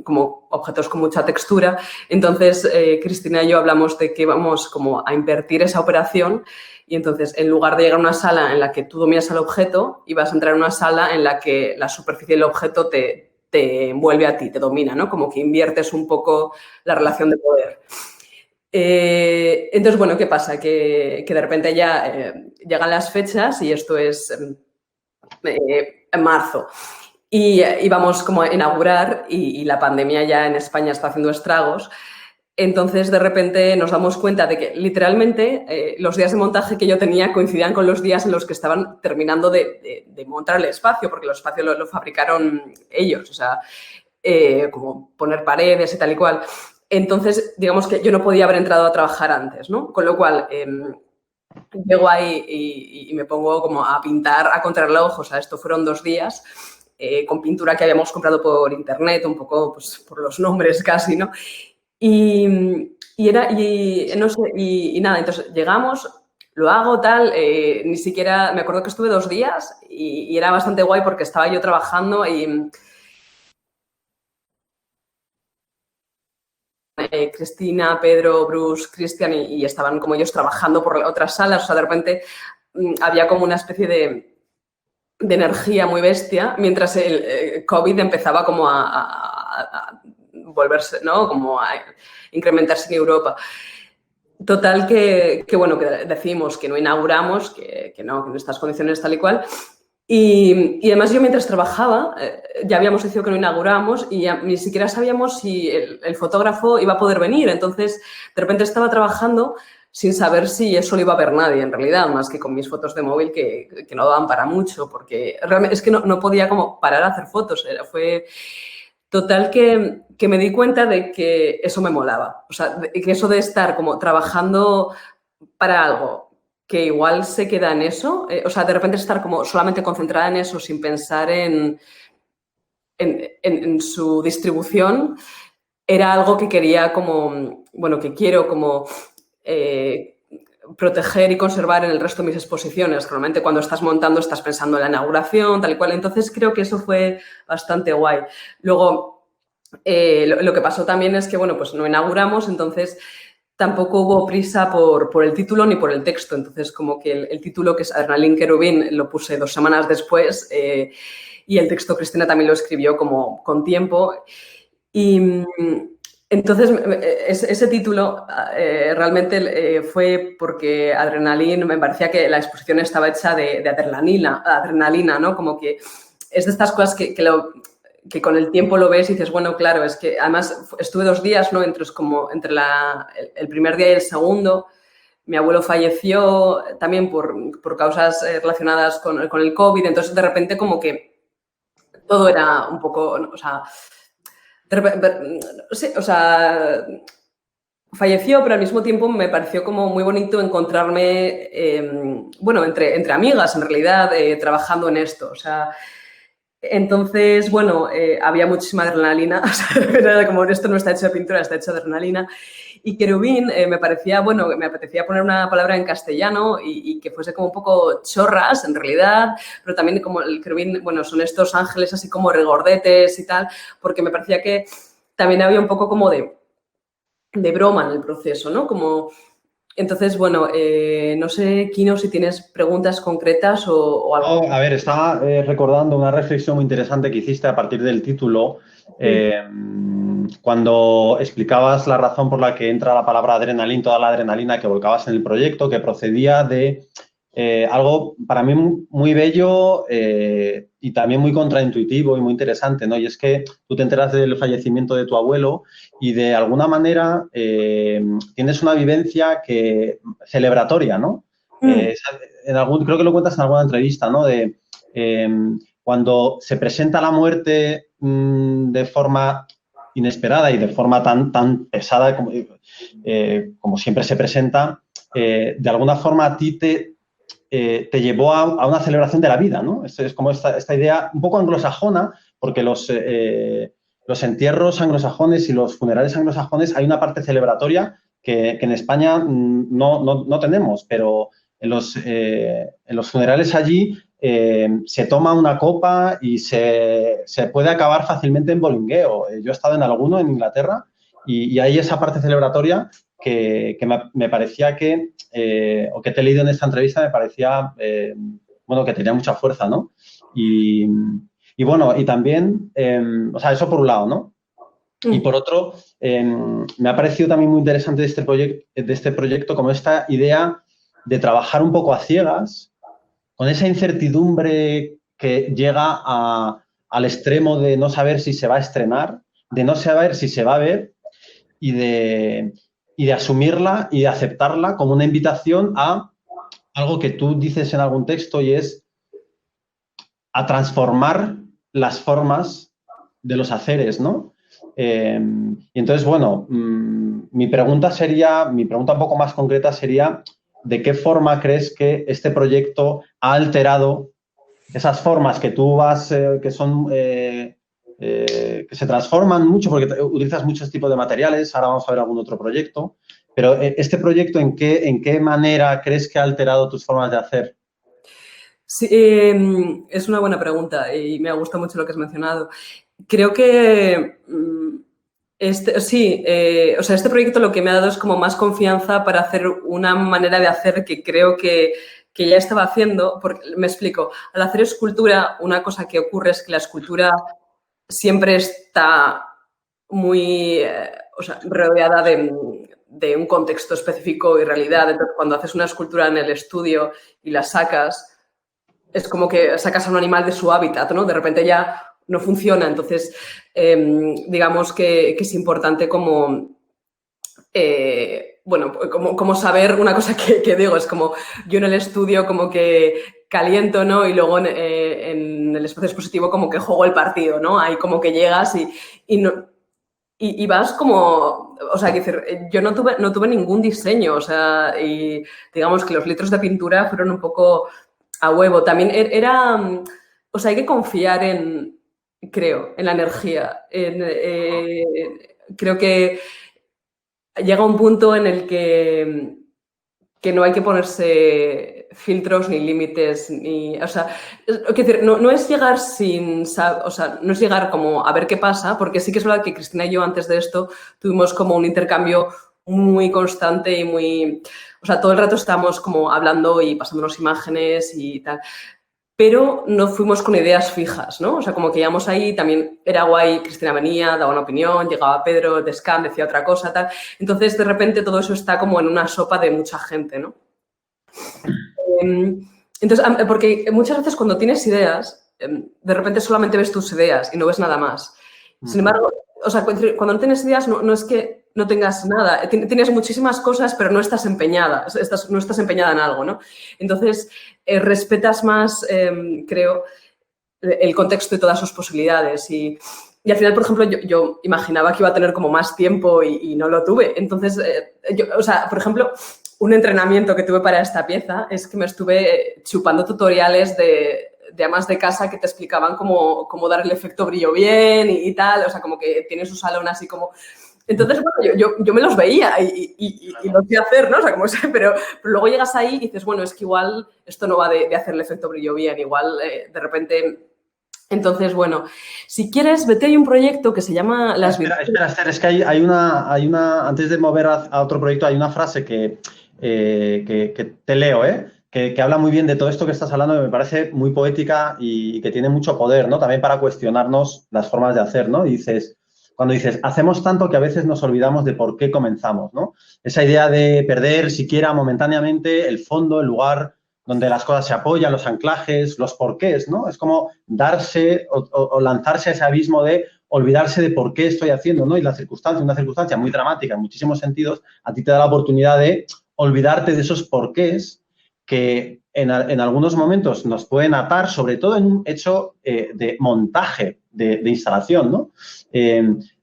como objetos con mucha textura, entonces Cristina y yo hablamos de que vamos como a invertir esa operación y entonces en lugar de llegar a una sala en la que tú dominas al objeto, ibas a entrar en una sala en la que la superficie del objeto te envuelve a ti, te domina, ¿no? Como que inviertes un poco la relación de poder. Entonces, bueno, ¿qué pasa? Que de repente ya llegan las fechas y esto es en marzo. Y vamos como a inaugurar y la pandemia ya en España está haciendo estragos. Entonces, de repente nos damos cuenta de que literalmente los días de montaje que yo tenía coincidían con los días en los que estaban terminando de montar el espacio, porque el espacio lo fabricaron ellos, o sea, como poner paredes y tal y cual. Entonces, digamos que yo no podía haber entrado a trabajar antes, ¿no? Con lo cual, llego ahí y me pongo como a pintar a contrarreloj, o sea, esto fueron 2 días. Con pintura que habíamos comprado por internet, un poco pues, por los nombres casi, ¿no? Y no sé, y nada, entonces llegamos, lo hago tal, ni siquiera, me acuerdo que estuve 2 días y era bastante guay porque estaba yo trabajando y Cristina, Pedro, Bruce, Cristian y estaban como ellos trabajando por otras salas, o sea, de repente había como una especie de energía muy bestia, mientras el COVID empezaba como a volverse, ¿no? Como a incrementarse en Europa. Total bueno, que decimos que no inauguramos, que no, que en estas condiciones tal y cual. Y además yo mientras trabajaba, ya habíamos decidido que no inauguramos y ya ni siquiera sabíamos si el fotógrafo iba a poder venir. Entonces, de repente estaba trabajando sin saber si eso lo iba a ver nadie, en realidad, más que con mis fotos de móvil que no daban para mucho, porque realmente es que no podía como parar a hacer fotos. Fue total que me di cuenta de que eso me molaba. O sea, que eso de estar como trabajando para algo que igual se queda en eso, o sea, de repente estar como solamente concentrada en eso sin pensar en su distribución, era algo que quería como, bueno, que quiero como proteger y conservar en el resto de mis exposiciones. Normalmente cuando estás montando estás pensando en la inauguración, tal y cual. Entonces creo que eso fue bastante guay. Luego, lo que pasó también es que, bueno, pues no inauguramos, entonces tampoco hubo prisa por el título ni por el texto. Entonces, como que el título, que es Adrenalin Querubín, lo puse 2 semanas después y el texto Cristina también lo escribió como con tiempo. Y entonces, ese título realmente fue porque Adrenalin, me parecía que la exposición estaba hecha de adrenalina, ¿no? Como que es de estas cosas que con el tiempo lo ves y dices, bueno, claro, es que además estuve 2 días, ¿no? Entre el primer día y el segundo. Mi abuelo falleció también por causas relacionadas con el COVID, entonces de repente como que todo era un poco, o sea, sí, o sea, falleció, pero al mismo tiempo me pareció como muy bonito encontrarme, bueno, entre amigas, en realidad, trabajando en esto. O sea, entonces, bueno, había muchísima adrenalina. O sea, era como, esto no está hecho de pintura, está hecho de adrenalina. Y querubín me parecía, bueno, me apetecía poner una palabra en castellano y que fuese como un poco chorras, en realidad, pero también como el querubín, bueno, son estos ángeles así como regordetes y tal, porque me parecía que también había un poco como de broma en el proceso, ¿no? Como Entonces, bueno, no sé, Kino, si tienes preguntas concretas o algo. A ver, estaba recordando una reflexión muy interesante que hiciste a partir del título, Sí. cuando explicabas la razón por la que entra la palabra adrenalina, toda la adrenalina que volcabas en el proyecto, que procedía de algo para mí muy bello y también muy contraintuitivo y muy interesante, ¿no? Y es que tú te enteras del fallecimiento de tu abuelo y de alguna manera tienes una vivencia celebratoria, ¿no? Mm, Creo que lo cuentas en alguna entrevista, ¿no? De eh, cuando se presenta la muerte de forma inesperada y de forma tan pesada como siempre se presenta, de alguna forma a ti te llevó a una celebración de la vida, ¿no? Es como esta idea un poco anglosajona, porque los entierros anglosajones y los funerales anglosajones hay una parte celebratoria que en España no tenemos, pero en los funerales allí se toma una copa y se puede acabar fácilmente en bolingueo. Yo he estado en alguno en Inglaterra y hay esa parte celebratoria que me parecía o que te he leído en esta entrevista, me parecía, bueno, que tenía mucha fuerza, ¿no? Y, y bueno, y también, o sea, eso por un lado, ¿no? Y mm. por otro, me ha parecido también muy interesante de este proyecto como esta idea de trabajar un poco a ciegas, con esa incertidumbre que llega al extremo de no saber si se va a estrenar, de no saber si se va a ver y de asumirla y de aceptarla como una invitación a algo que tú dices en algún texto y es a transformar las formas de los haceres, ¿no? Y entonces, bueno, mi pregunta un poco más concreta sería, ¿de qué forma crees que este proyecto ha alterado esas formas que tú que son, que se transforman mucho porque utilizas muchos tipos de materiales, ahora vamos a ver algún otro proyecto, pero este proyecto, ¿en qué manera crees que ha alterado tus formas de hacer? Sí, es una buena pregunta y me ha gustado mucho lo que has mencionado. Creo que sí, o sea, este proyecto lo que me ha dado es como más confianza para hacer una manera de hacer que creo que ya estaba haciendo, porque me explico, al hacer escultura, una cosa que ocurre es que la escultura siempre está muy, o sea, rodeada de un contexto específico y realidad. Entonces, cuando haces una escultura en el estudio y la sacas, es como que sacas a un animal de su hábitat, ¿no? De repente ya no funciona. Entonces, digamos que es importante como, bueno, como saber una cosa que digo, es como yo en el estudio como que caliento, ¿no? Y luego en el espacio expositivo como que juego el partido, ¿no? Ahí como que llegas y no, y vas como, o sea, que decir, yo no tuve ningún diseño, o sea, y digamos que los litros de pintura fueron un poco a huevo. También era, o sea, hay que confiar creo, en la energía. Creo que llega un punto en el que no hay que ponerse filtros ni límites, o sea, es decir, no es llegar o sea, no es llegar como a ver qué pasa, porque sí que es verdad que Cristina y yo antes de esto tuvimos como un intercambio muy constante y muy, o sea, todo el rato estábamos como hablando y pasándonos imágenes y tal, pero no fuimos con ideas fijas, ¿no? O sea, como que íbamos ahí, también era guay, Cristina venía, daba una opinión, llegaba Pedro de Scan, decía otra cosa, tal. Entonces, de repente, todo eso está como en una sopa de mucha gente, ¿no? Entonces, porque muchas veces cuando tienes ideas, de repente solamente ves tus ideas y no ves nada más. Sin embargo, o sea, cuando no tienes ideas, no es que no tengas nada. Tienes muchísimas cosas, pero no estás empeñada. No estás empeñada en algo, ¿no? Entonces, respetas más, creo, el contexto y todas sus posibilidades. Y al final, por ejemplo, yo imaginaba que iba a tener como más tiempo y no lo tuve. Entonces, o sea, por ejemplo, un entrenamiento que tuve para esta pieza es que me estuve chupando tutoriales de amas de casa que te explicaban cómo dar el efecto brillo bien y tal. O sea, como que tiene su salón así como... Entonces, bueno, yo me los veía y lo hacía hacer, ¿no? O sea, como pero luego llegas ahí y dices, bueno, es que igual esto no va de hacer el efecto brillo bien, igual de repente... Entonces, bueno, si quieres, vete, hay un proyecto que se llama Las Virtudes. Espera, Esther, es que antes de mover a otro proyecto, hay una frase que que te leo, que habla muy bien de todo esto que estás hablando, que me parece muy poética y que tiene mucho poder, ¿no? También para cuestionarnos las formas de hacer, ¿no? Cuando dices, hacemos tanto que a veces nos olvidamos de por qué comenzamos, ¿no? Esa idea de perder siquiera momentáneamente el fondo, el lugar donde las cosas se apoyan, los anclajes, los porqués, ¿no? Es como darse o lanzarse a ese abismo de olvidarse de por qué estoy haciendo, ¿no? Y una circunstancia muy dramática en muchísimos sentidos, a ti te da la oportunidad de olvidarte de esos porqués que en algunos momentos nos pueden atar, sobre todo en un hecho de montaje, de instalación, ¿no?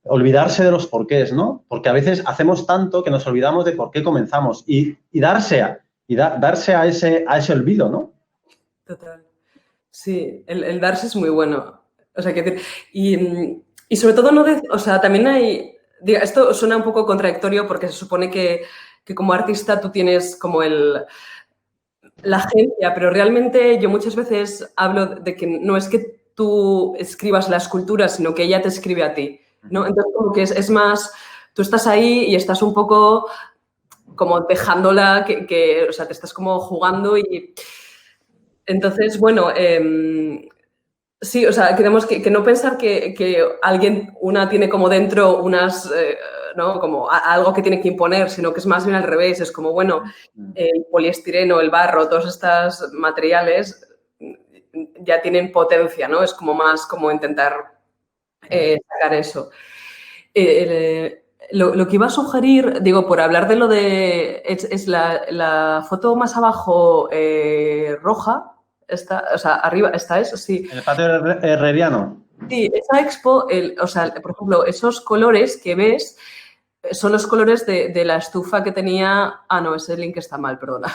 Olvidarse de los porqués, ¿no? Porque a veces hacemos tanto que nos olvidamos de por qué comenzamos y darse a ese olvido, ¿no? Total. Sí, el darse es muy bueno. O sea, y sobre todo o sea, también esto suena un poco contradictorio porque se supone que como artista tú tienes como la agencia, pero realmente yo muchas veces hablo de que no es que tú escribas la escultura, sino que ella te escribe a ti, ¿no? Entonces, como que es más, tú estás ahí y estás un poco como dejándola, o sea, te estás como jugando y... Entonces, bueno, sí, o sea, queremos que no pensar que una tiene como dentro unas, ¿no? Como algo que tiene que imponer, sino que es más bien al revés. Es como, bueno, el poliestireno, el barro, todos estos materiales ya tienen potencia, ¿no? Es como más como intentar sacar eso. Lo que iba a sugerir, digo, por hablar de lo de... Es la foto más abajo roja. O sea, arriba, esta es, sí. El patio herreriano. Sí, esa expo, o sea, por ejemplo, esos colores que ves son los colores de la estufa que tenía... Ah, no, ese link está mal, perdona.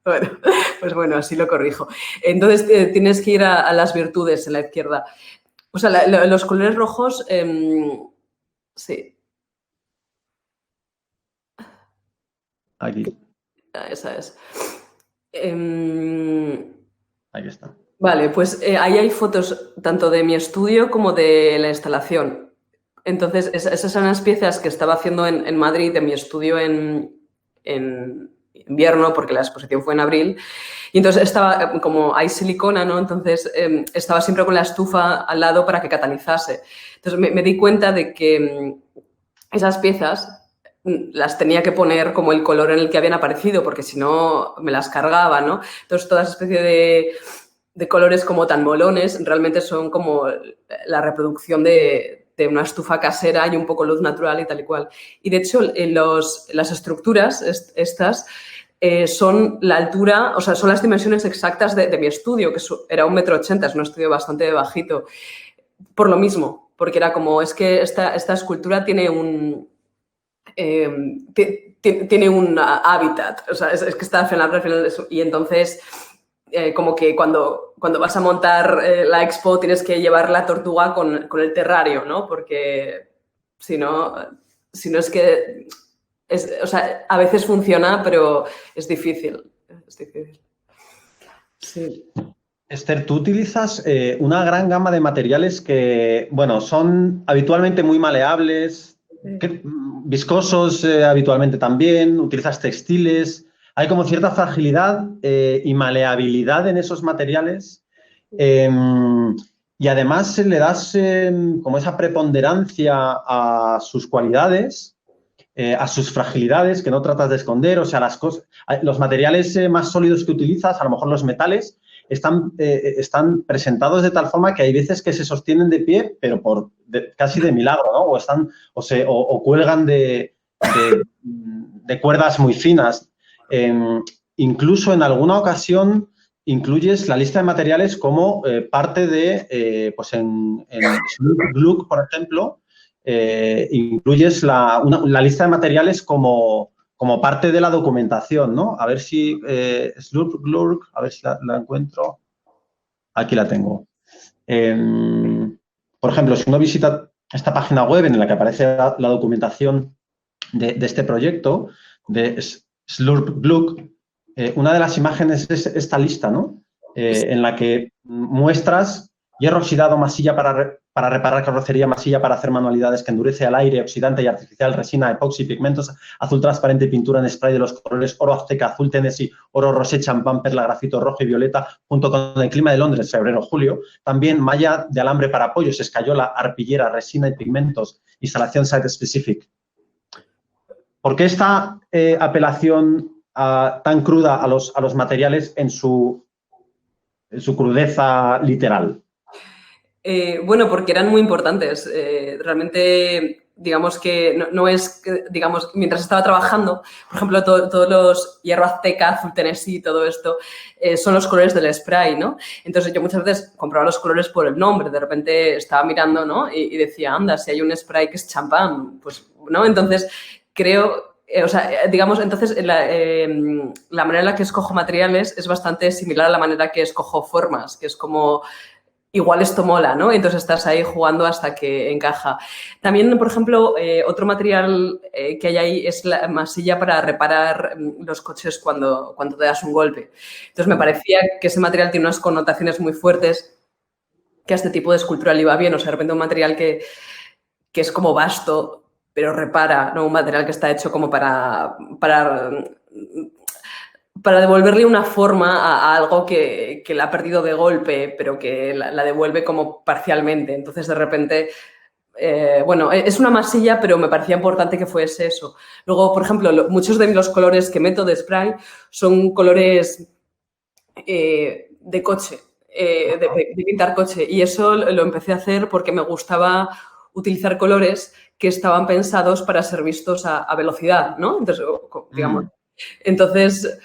Bueno, pues bueno, así lo corrijo. Entonces, tienes que ir a las virtudes en la izquierda. O sea, los colores rojos, sí. Aquí. Esa es. Ahí está. Vale, pues ahí hay fotos tanto de mi estudio como de la instalación. Entonces, esas son las piezas que estaba haciendo en Madrid, en mi estudio en invierno, porque la exposición fue en abril. Y entonces estaba, como hay silicona, ¿no? Entonces estaba siempre con la estufa al lado para que catalizase. Entonces me di cuenta de que esas piezas las tenía que poner como el color en el que habían aparecido, porque si no me las cargaba, ¿no? Entonces toda esa especie de colores como tan molones realmente son como la reproducción de una estufa casera y un poco luz natural y tal y cual. Y de hecho las estructuras estas son la altura, o sea, son las dimensiones exactas de mi estudio, que era 1,80 m, es un estudio bastante bajito. Por lo mismo, porque era como, es que esta escultura tiene un hábitat, o sea, es que está al final de eso. Y entonces, como que cuando vas a montar la expo tienes que llevar la tortuga con el terrario, ¿no? Porque si no es que... o sea, a veces funciona, pero es difícil. Es difícil. Sí. Esther, tú utilizas una gran gama de materiales que, bueno, son habitualmente muy maleables, viscosos habitualmente también, utilizas textiles, hay como cierta fragilidad y maleabilidad en esos materiales y además le das como esa preponderancia a sus cualidades, a sus fragilidades que no tratas de esconder, o sea, los materiales más sólidos que utilizas, a lo mejor los metales, están presentados de tal forma que hay veces que se sostienen de pie, pero casi de milagro, ¿no? O cuelgan de cuerdas muy finas. Incluso en alguna ocasión incluyes la lista de materiales como parte de, pues en Gluck, por ejemplo, incluyes la lista de materiales como parte de la documentación, ¿no? A ver si Slurp, a ver si la encuentro. Aquí la tengo. Por ejemplo, si uno visita esta página web en la que aparece la documentación de este proyecto, de Slurp Gluck, una de las imágenes es esta lista, ¿no? En la que muestras hierro oxidado, masilla para reparar carrocería, masilla para hacer manualidades que endurece al aire, oxidante y artificial, resina, epoxi, pigmentos, azul transparente, pintura en spray de los colores oro azteca, azul Tennessee, oro rosé, champán, perla, grafito rojo y violeta, junto con el clima de Londres, febrero-julio. También malla de alambre para apoyos, escayola, arpillera, resina y pigmentos, instalación site-specific. ¿Por qué esta apelación tan cruda a los materiales en su crudeza literal? Bueno, porque eran muy importantes. Realmente, digamos que no es, digamos, mientras estaba trabajando, por ejemplo, todos los hierro azteca, azul Tennessee, todo esto, son los colores del spray, ¿no? Entonces, yo muchas veces compraba los colores por el nombre. De repente estaba mirando, ¿no? Y decía, anda, si hay un spray que es champán, pues, ¿no? Entonces, creo... o sea, digamos, entonces la manera en la que escojo materiales es bastante similar a la manera que escojo formas, que es como, igual esto mola, ¿no? Entonces estás ahí jugando hasta que encaja. También, por ejemplo, otro material que hay ahí es la masilla para reparar los coches cuando te das un golpe. Entonces me parecía que ese material tiene unas connotaciones muy fuertes que a este tipo de escultura le iba bien. O sea, de repente un material que es como vasto, pero repara, ¿no? Un material que está hecho como para devolverle una forma a algo que la ha perdido de golpe, pero que la devuelve como parcialmente. Entonces, de repente, bueno, es una masilla, pero me parecía importante que fuese eso. Luego, por ejemplo, muchos de los colores que meto de spray son colores de coche, de pintar coche. Y eso lo empecé a hacer porque me gustaba utilizar colores que estaban pensados para ser vistos a velocidad, ¿no? Entonces, digamos, entonces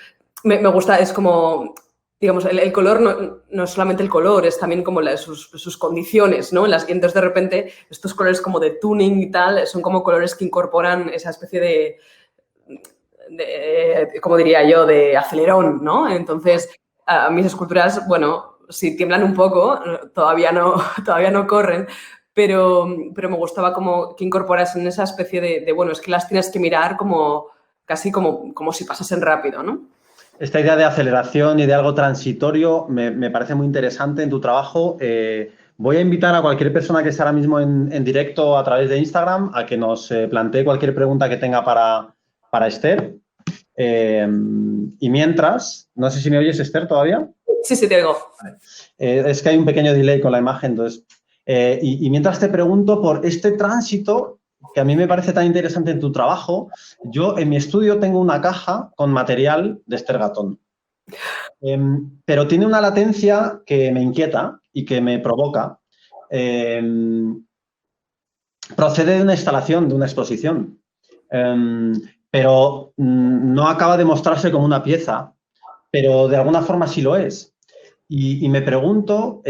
me gusta, es como, digamos, el color no es solamente el color, es también como sus condiciones, ¿no? Y entonces, de repente, estos colores como de tuning y tal, son como colores que incorporan esa especie de ¿cómo diría yo?, de acelerón, ¿no? Entonces, mis esculturas, bueno, si tiemblan un poco, todavía no corren, pero me gustaba como que incorporasen esa especie de, bueno, es que las tienes que mirar como casi como si pasasen rápido, ¿no? Esta idea de aceleración y de algo transitorio me parece muy interesante en tu trabajo. Voy a invitar a cualquier persona que esté ahora mismo en directo a través de Instagram a que nos plantee cualquier pregunta que tenga para Esther. Y mientras, no sé si me oyes, Esther, todavía. Sí, te oigo. Vale. Es que hay un pequeño delay con la imagen, entonces... y mientras te pregunto por este tránsito que a mí me parece tan interesante en tu trabajo. Yo en mi estudio tengo una caja con material de Esther Gatón, pero tiene una latencia que me inquieta y que me provoca. Procede de una instalación, de una exposición, pero no acaba de mostrarse como una pieza, pero de alguna forma sí lo es. Y me pregunto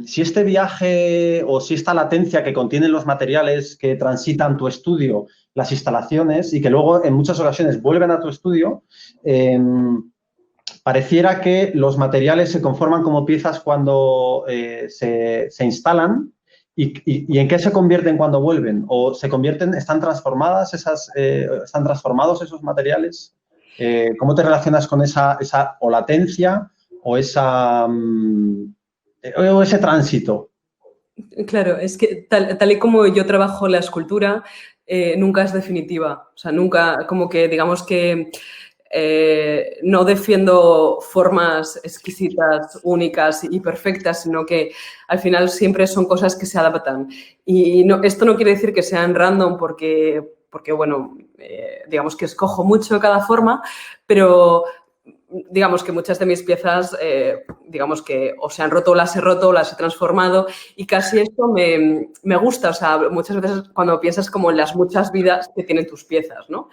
si este viaje o si esta latencia que contienen los materiales que transitan tu estudio, las instalaciones y que luego en muchas ocasiones vuelven a tu estudio, pareciera que los materiales se conforman como piezas cuando se instalan y en qué se convierten cuando vuelven. ¿O se convierten, están transformados esos materiales? ¿Cómo te relacionas con esa o latencia o ese tránsito? Claro, es que tal y como yo trabajo la escultura, nunca es definitiva. O sea, nunca, como que digamos que no defiendo formas exquisitas, únicas y perfectas, sino que al final siempre son cosas que se adaptan. Y esto no quiere decir que sean random porque bueno, digamos que escojo mucho cada forma, pero digamos que muchas de mis piezas, digamos que o se han roto o las he roto o las he transformado y casi esto me gusta. O sea, muchas veces cuando piensas como en las muchas vidas que tienen tus piezas, ¿no?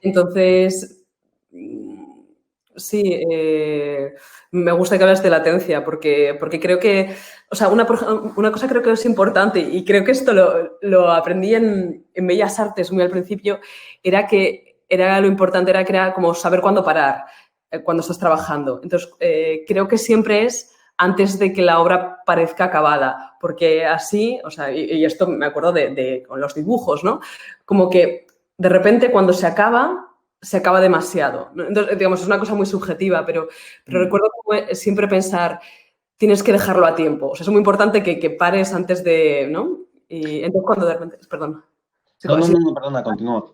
Entonces, sí, me gusta que hables de latencia porque creo que, o sea, una cosa creo que es importante y creo que esto lo aprendí en Bellas Artes muy al principio, lo importante era que era como saber cuándo parar cuando estás trabajando. Entonces, creo que siempre es antes de que la obra parezca acabada, porque así, o sea, y esto me acuerdo con los dibujos, ¿no? Como que de repente cuando se acaba demasiado, ¿no? Entonces, digamos, es una cosa muy subjetiva, pero recuerdo siempre pensar, tienes que dejarlo a tiempo. O sea, es muy importante que pares antes de, ¿no? Y entonces cuando de repente, perdón. No, perdona, continúa.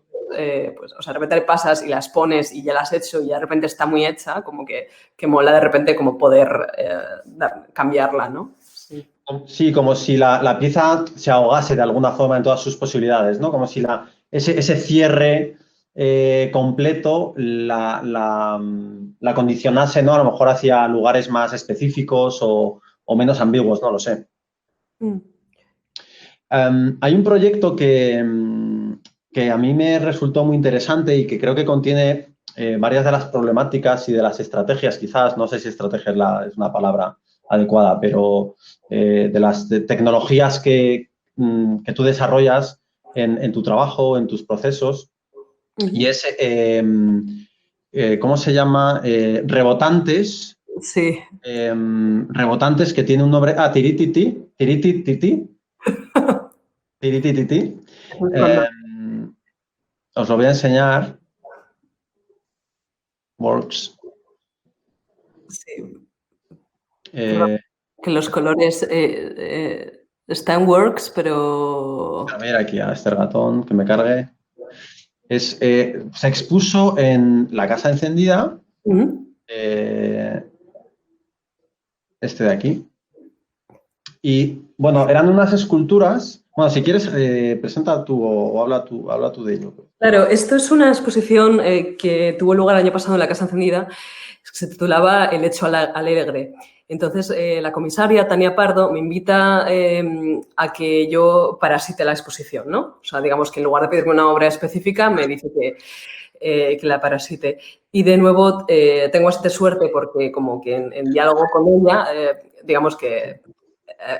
Pues, o sea, de repente pasas y las pones y ya las has hecho y de repente está muy hecha, como que mola de repente como poder cambiarla, ¿no? Sí. Sí, como si la pieza se ahogase de alguna forma en todas sus posibilidades, ¿no? Como si ese cierre completo la condicionase, ¿no? A lo mejor hacia lugares más específicos o menos ambiguos, no lo sé. Hay un proyecto que a mí me resultó muy interesante y que creo que contiene varias de las problemáticas y de las estrategias, quizás, no sé si estrategia es una palabra adecuada, pero de las tecnologías que tú desarrollas en tu trabajo, en tus procesos, y es, ¿cómo se llama? Rebotantes. Sí. Rebotantes que tiene un nombre. Tirititi. Tirititi. Tirititi. Os lo voy a enseñar. Works. Sí. Que los colores está en Works, pero... A ver, aquí a este ratón que me cargue. Se expuso en La Casa Encendida. Este de aquí. Y, bueno, eran unas esculturas. Bueno, si quieres, presenta tú o habla tú de ello. Claro, esto es una exposición que tuvo lugar el año pasado en la Casa Encendida, que se titulaba El hecho alegre. Entonces, la comisaria Tania Pardo me invita a que yo parasite la exposición, ¿no? O sea, digamos que en lugar de pedirme una obra específica, me dice que la parasite. Y de nuevo, tengo bastante suerte porque como que en diálogo con ella, digamos que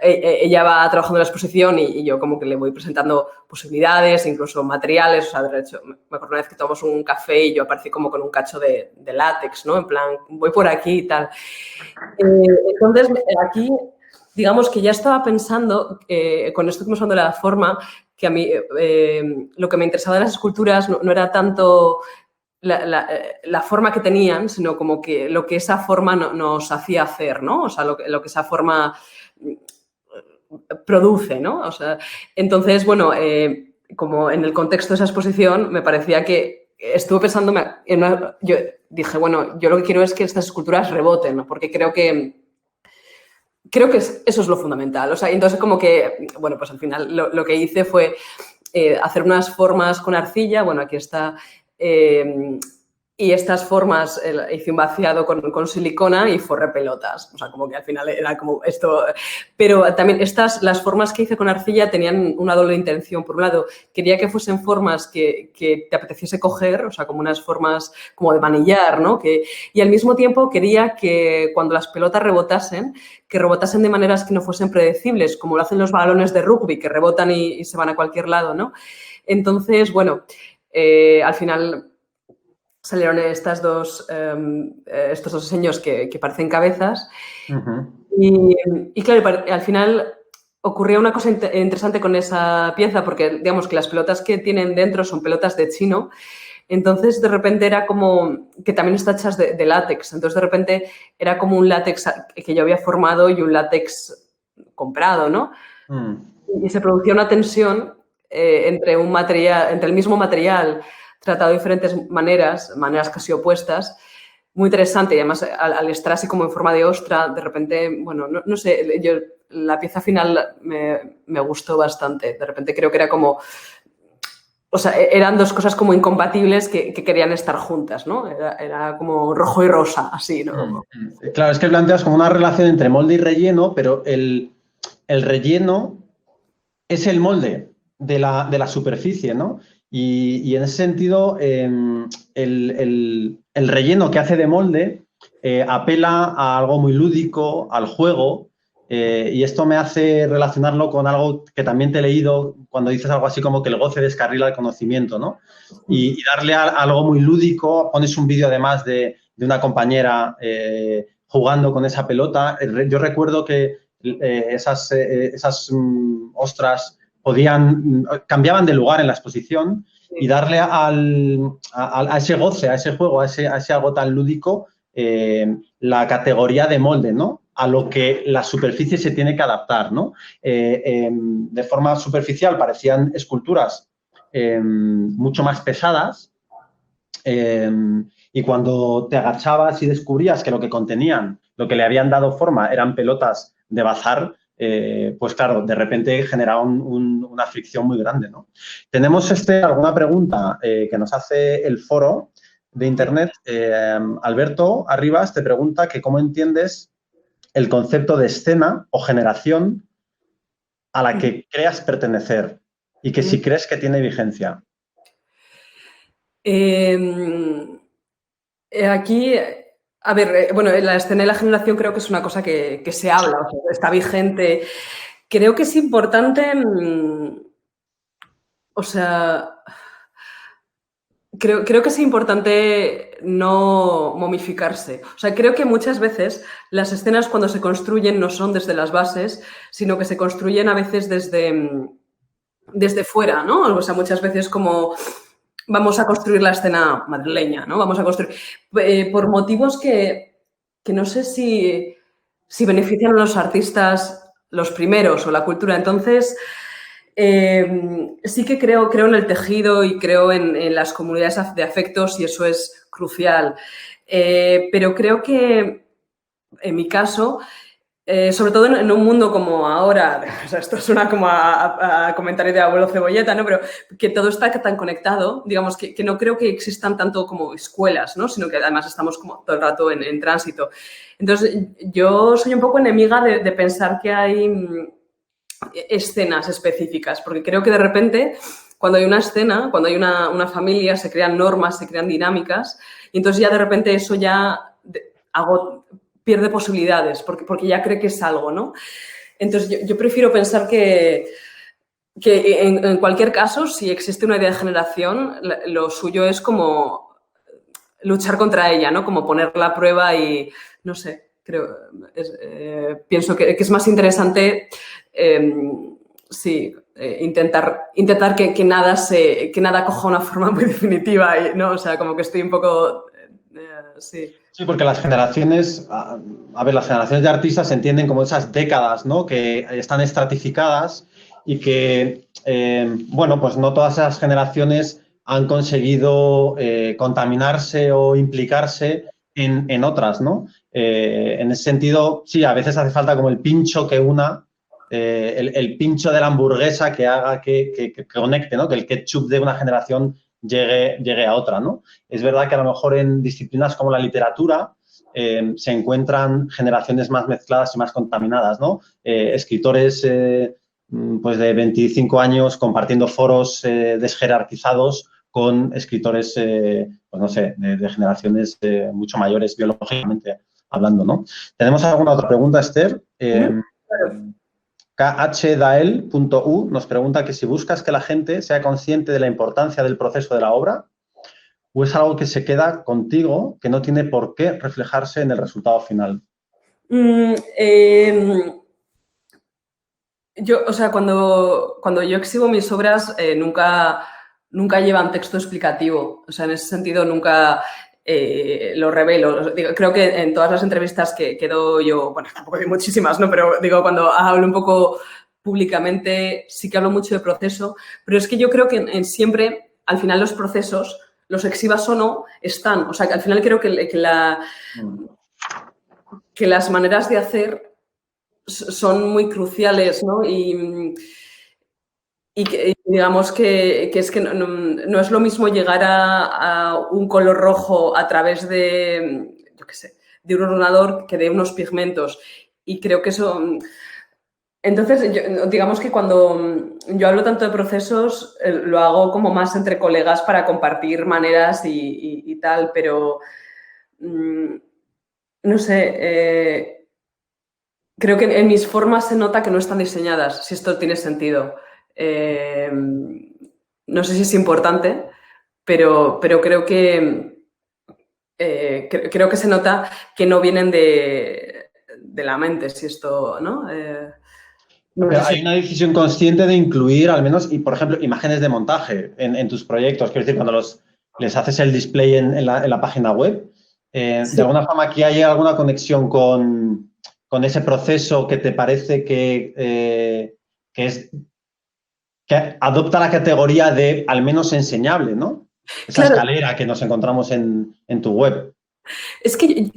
ella va trabajando en la exposición y yo como que le voy presentando posibilidades, incluso materiales. O sea, de hecho, me acuerdo una vez que tomamos un café y yo aparecí como con un cacho de látex, ¿no? En plan, voy por aquí y tal. Entonces, aquí, digamos que ya estaba pensando, con esto que hemos hablado de la forma, que a mí lo que me interesaba de las esculturas no era tanto la forma que tenían, sino como que lo que esa forma nos hacía hacer, ¿no? O sea, lo que esa forma produce, ¿no? O sea, entonces, bueno, como en el contexto de esa exposición, me parecía que estuve pensando, yo dije, bueno, yo lo que quiero es que estas esculturas reboten, ¿no? Porque creo que eso es lo fundamental. O sea, entonces como que, bueno, pues al final lo que hice fue hacer unas formas con arcilla, bueno, aquí está, y estas formas hice un vaciado con silicona y forré pelotas. O sea, como que al final era como esto. Pero también las formas que hice con arcilla tenían una doble intención. Por un lado, quería que fuesen formas que te apeteciese coger, o sea, como unas formas como de manillar, ¿no? Y al mismo tiempo quería que cuando las pelotas rebotasen, que rebotasen de maneras que no fuesen predecibles, como lo hacen los balones de rugby, que rebotan y se van a cualquier lado, ¿no? Entonces, bueno, al final salieron estos dos diseños que parecen cabezas. Y claro, al final ocurrió una cosa interesante con esa pieza, porque digamos que las pelotas que tienen dentro son pelotas de chino. Entonces, de repente era como que también están hechas de látex. Entonces, de repente era como un látex que yo había formado y un látex comprado, ¿no? Y se producía una tensión entre el mismo material tratado de diferentes maneras casi opuestas, muy interesante. Y además, al estar así como en forma de ostra, de repente, bueno, no sé, la pieza final me gustó bastante. De repente creo que era como... O sea, eran dos cosas como incompatibles que querían estar juntas, ¿no? Era como rojo y rosa, así, ¿no? Claro, es que planteas como una relación entre molde y relleno, pero el relleno es el molde de la superficie, ¿no? Y en ese sentido, el relleno que hace de molde apela a algo muy lúdico, al juego, y esto me hace relacionarlo con algo que también te he leído cuando dices algo así como que el goce descarrila el conocimiento, ¿no? Y darle a algo muy lúdico, pones un vídeo además de una compañera jugando con esa pelota. Yo recuerdo que esas ostras cambiaban de lugar en la exposición y darle a ese goce, a ese juego, a ese algo tan lúdico, la categoría de molde, ¿no? a lo que la superficie se tiene que adaptar, ¿no? De forma superficial parecían esculturas mucho más pesadas y cuando te agachabas y descubrías que lo que contenían, lo que le habían dado forma eran pelotas de bazar, pues claro, de repente generaba una fricción muy grande, ¿no? Tenemos alguna pregunta que nos hace el foro de internet. Alberto Arribas te pregunta que cómo entiendes el concepto de escena o generación a la que creas pertenecer y que si crees que tiene vigencia. Aquí, a ver, bueno, la escena y la generación creo que es una cosa que se habla, o sea, está vigente. Creo que es importante, o sea, creo que es importante no momificarse. O sea, creo que muchas veces las escenas cuando se construyen no son desde las bases, sino que se construyen a veces desde fuera, ¿no? O sea, muchas veces como vamos a construir la escena madrileña, ¿no? Vamos a construir por motivos que no sé si benefician a los artistas los primeros o la cultura. Entonces, sí que creo en el tejido y creo en las comunidades de afectos y eso es crucial. Pero creo que, en mi caso, sobre todo en un mundo como ahora, o sea, esto suena como a comentario de abuelo cebolleta, ¿no? Pero que todo está tan conectado, digamos, que no creo que existan tanto como escuelas, ¿no? Sino que además estamos como todo el rato en tránsito. Entonces, yo soy un poco enemiga de pensar que hay escenas específicas, porque creo que de repente cuando hay una escena, cuando hay una familia, se crean normas, se crean dinámicas y entonces ya de repente eso ya pierde posibilidades porque ya cree que es algo, ¿no? Entonces yo prefiero pensar que en cualquier caso, si existe una idea de generación, lo suyo es como luchar contra ella, ¿no? Como ponerla a prueba y, no sé, pienso que es más interesante intentar que nada coja una forma muy definitiva, ¿no? O sea, como que estoy un poco... sí. Sí, porque las generaciones, las generaciones de artistas se entienden como esas décadas, ¿no? Que están estratificadas y que, bueno, pues no todas esas generaciones han conseguido contaminarse o implicarse en otras, ¿no? En ese sentido, sí, a veces hace falta como el pincho que una, el pincho de la hamburguesa que haga que conecte, ¿no? Que el ketchup de una generación llegue a otra, ¿no? Es verdad que a lo mejor en disciplinas como la literatura se encuentran generaciones más mezcladas y más contaminadas, ¿no? Escritores pues de 25 años compartiendo foros desjerarquizados con escritores, pues no sé, de generaciones mucho mayores biológicamente hablando, ¿no? ¿Tenemos alguna otra pregunta, Esther? khdael.u nos pregunta que si buscas que la gente sea consciente de la importancia del proceso de la obra o es algo que se queda contigo que no tiene por qué reflejarse en el resultado final. O sea, cuando yo exhibo mis obras nunca llevan texto explicativo. O sea, en ese sentido nunca lo revelo. Creo que en todas las entrevistas que doy yo, bueno, tampoco hay muchísimas, ¿no? Pero digo, cuando hablo un poco públicamente sí que hablo mucho de proceso, pero es que yo creo que siempre, al final, los procesos, los exhibas o no, están. O sea, que al final creo que las maneras de hacer son muy cruciales, ¿no? Y digamos que es que no es lo mismo llegar a un color rojo a través de, yo qué sé, de un ordenador que de unos pigmentos. Y creo que eso... Entonces, digamos que cuando yo hablo tanto de procesos, lo hago como más entre colegas para compartir maneras y tal, pero no sé... creo que en mis formas se nota que no están diseñadas, si esto tiene sentido. No sé si es importante, pero creo que se nota que no vienen de la mente, si esto, ¿no? Hay una decisión consciente de incluir al menos, y por ejemplo, imágenes de montaje en tus proyectos. Quiero decir, cuando les haces el display en la página web, sí. De alguna forma aquí hay alguna conexión con con ese proceso que te parece que adopta la categoría de al menos enseñable, ¿no? Esa Claro, escalera que nos encontramos en tu web. es que,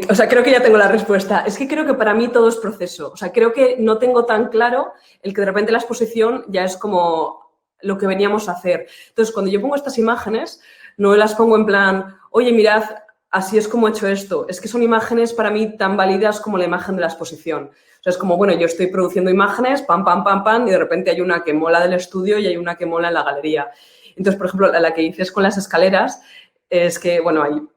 o sea, creo que ya tengo la respuesta. Es que creo que para mí todo es proceso. O sea, creo que no tengo tan claro el que de repente la exposición ya es como lo que veníamos a hacer. Entonces, cuando yo pongo estas imágenes, no las pongo en plan, oye, mirad, así es como he hecho esto. Es que son imágenes para mí tan válidas como la imagen de la exposición. O sea, es como, bueno, yo estoy produciendo imágenes, pam, pam, pam, pam, y de repente hay una que mola del estudio y hay una que mola en la galería. Entonces, por ejemplo, la que dices con las escaleras, es que, bueno,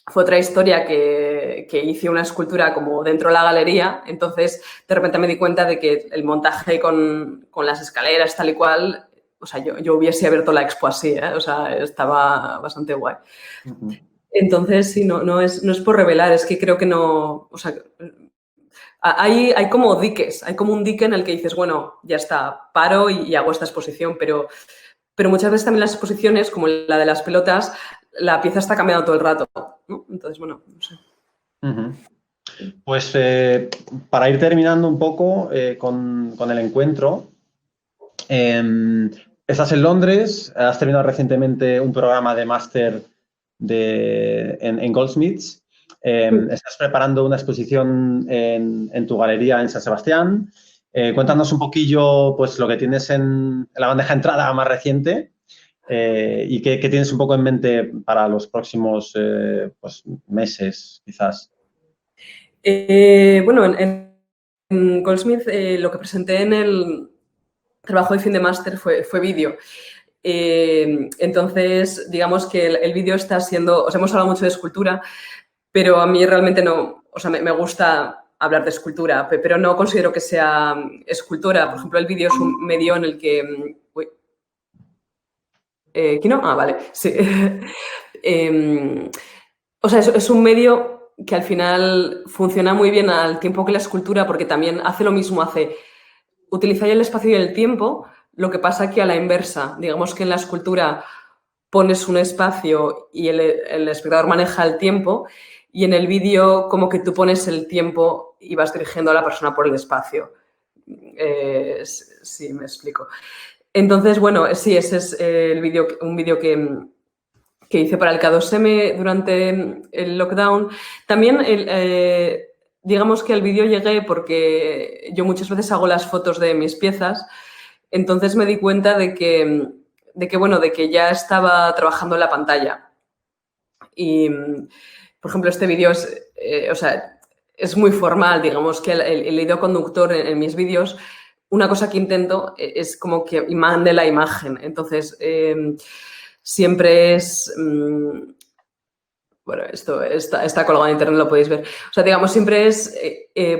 fue otra historia que hice una escultura como dentro de la galería, entonces de repente me di cuenta de que el montaje con las escaleras tal y cual, o sea, yo hubiese abierto la expo así, ¿eh? O sea, estaba bastante guay. Ujú. Entonces, sí, no es por revelar, es que creo que no, o sea, hay como diques, hay como un dique en el que dices, bueno, ya está, paro y hago esta exposición, pero muchas veces también las exposiciones, como la de las pelotas, la pieza está cambiando todo el rato, ¿no? Entonces, bueno, no sé. Ujú. Pues para ir terminando un poco con el encuentro, estás en Londres, has terminado recientemente un programa de máster en Goldsmiths, estás preparando una exposición en tu galería en San Sebastián. Cuéntanos un poquillo pues, lo que tienes en la bandeja de entrada más reciente y qué tienes un poco en mente para los próximos pues, meses, quizás. Bueno, en Goldsmith lo que presenté en el trabajo de fin de máster fue vídeo. Entonces, digamos que el vídeo está siendo, hemos hablado mucho de escultura, pero a mí realmente no, o sea, me gusta hablar de escultura, pero no considero que sea escultura. Por ejemplo, el vídeo es un medio en el que... Uy, ¿Kino? Ah, vale, sí. O sea, es un medio que al final funciona muy bien al tiempo que la escultura, porque también hace lo mismo, utiliza ya el espacio y el tiempo, lo que pasa que a la inversa, digamos que en la escultura pones un espacio y el espectador maneja el tiempo, y en el vídeo como que tú pones el tiempo y vas dirigiendo a la persona por el espacio. Sí, me explico. Entonces, bueno, sí, ese es un vídeo que hice para el K2M durante el lockdown. También, digamos que al vídeo llegué porque yo muchas veces hago las fotos de mis piezas, entonces me di cuenta bueno, de que ya estaba trabajando en la pantalla. Y, por ejemplo, este vídeo o sea, es muy formal, digamos que el hilo conductor en mis vídeos, una cosa que intento es como que mande la imagen. Entonces, siempre es... bueno, esto está colgado en internet, lo podéis ver. O sea, digamos, siempre es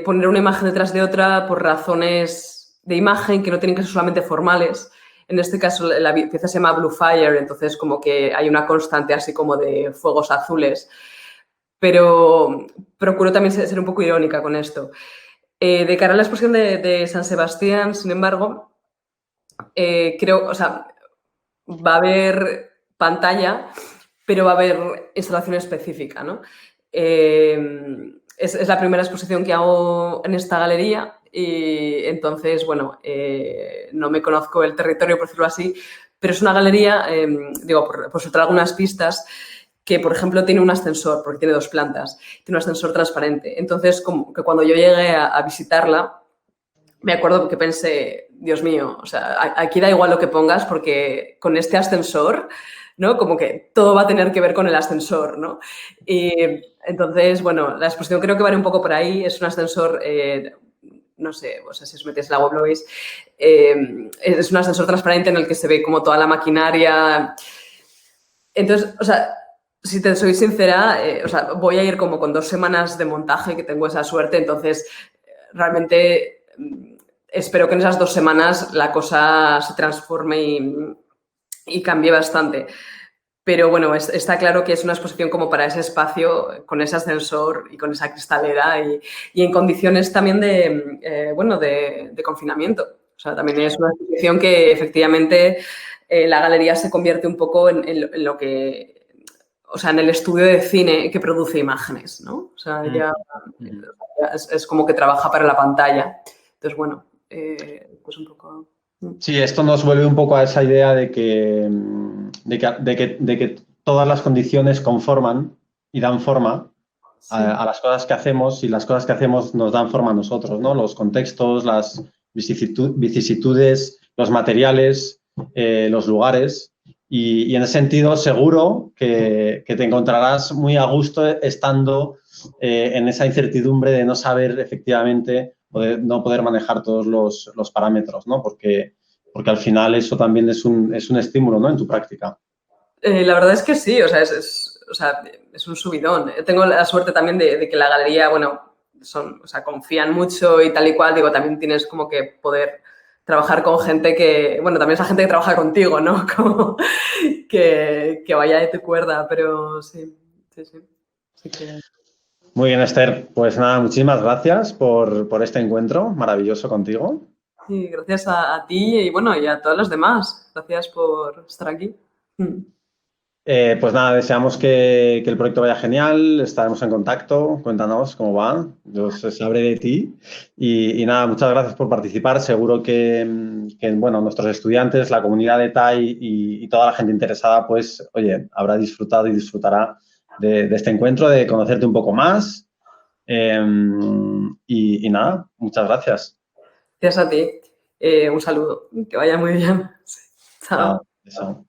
poner una imagen detrás de otra por razones de imagen que no tienen que ser solamente formales. En este caso, la pieza se llama Blue Fire, entonces como que hay una constante así como de fuegos azules. Pero procuro también ser un poco irónica con esto. De cara a la exposición de San Sebastián, sin embargo, creo, o sea, va a haber pantalla, pero va a haber instalación específica, ¿no? Es la primera exposición que hago en esta galería y entonces, bueno, no me conozco el territorio, por decirlo así, pero es una galería, digo, por soltar algunas pistas, que, por ejemplo, tiene un ascensor, porque tiene 2 plantas, tiene un ascensor transparente. Entonces, como que cuando yo llegué a visitarla, me acuerdo que pensé, Dios mío, o sea, aquí da igual lo que pongas porque con este ascensor, ¿no? Como que todo va a tener que ver con el ascensor, ¿no? Y entonces, bueno, la exposición creo que va un poco por ahí. Es un ascensor, no sé, o sea, si os metéis en la web lo veis, es un ascensor transparente en el que se ve como toda la maquinaria. Entonces, o sea, si te soy sincera, o sea, voy a ir como con 2 semanas de montaje, que tengo esa suerte, entonces realmente espero que en esas 2 semanas la cosa se transforme y cambie bastante. Pero bueno, está claro que es una exposición como para ese espacio, con ese ascensor y con esa cristalera y en condiciones también bueno, de confinamiento. O sea, también es una exposición que efectivamente la galería se convierte un poco en lo que o sea, en el estudio de cine que produce imágenes, ¿no? O sea, ya es como que trabaja para la pantalla. Entonces, bueno, pues un poco... Sí, esto nos vuelve un poco a esa idea de que todas las condiciones conforman y dan forma a las cosas que hacemos, y las cosas que hacemos nos dan forma a nosotros, ¿no? Los contextos, las vicisitudes, los materiales, los lugares. Y en ese sentido, seguro que te encontrarás muy a gusto estando en esa incertidumbre de no saber efectivamente o de no poder manejar todos los parámetros, ¿no? Porque al final eso también es un estímulo, ¿no? En tu práctica. La verdad es que sí, o sea, es un subidón. Tengo la suerte también de que la galería, bueno, o sea, confían mucho y tal y cual. Digo, también tienes como que poder trabajar con gente que, bueno, también esa gente que trabaja contigo, ¿no? Como que vaya de tu cuerda, pero sí. Así que... Muy bien, Esther. Pues nada, muchísimas gracias por este encuentro maravilloso contigo. Y gracias a ti y bueno, y a todos los demás. Gracias por estar aquí. Pues nada, deseamos que el proyecto vaya genial, estaremos en contacto, cuéntanos cómo va, yo sabré de ti y nada, muchas gracias por participar, seguro que, bueno, nuestros estudiantes, la comunidad de TAI y toda la gente interesada, pues, oye, habrá disfrutado y disfrutará de este encuentro, de conocerte un poco más y nada, muchas gracias. Gracias a ti. Un saludo. Que vaya muy bien. Chao. Chao.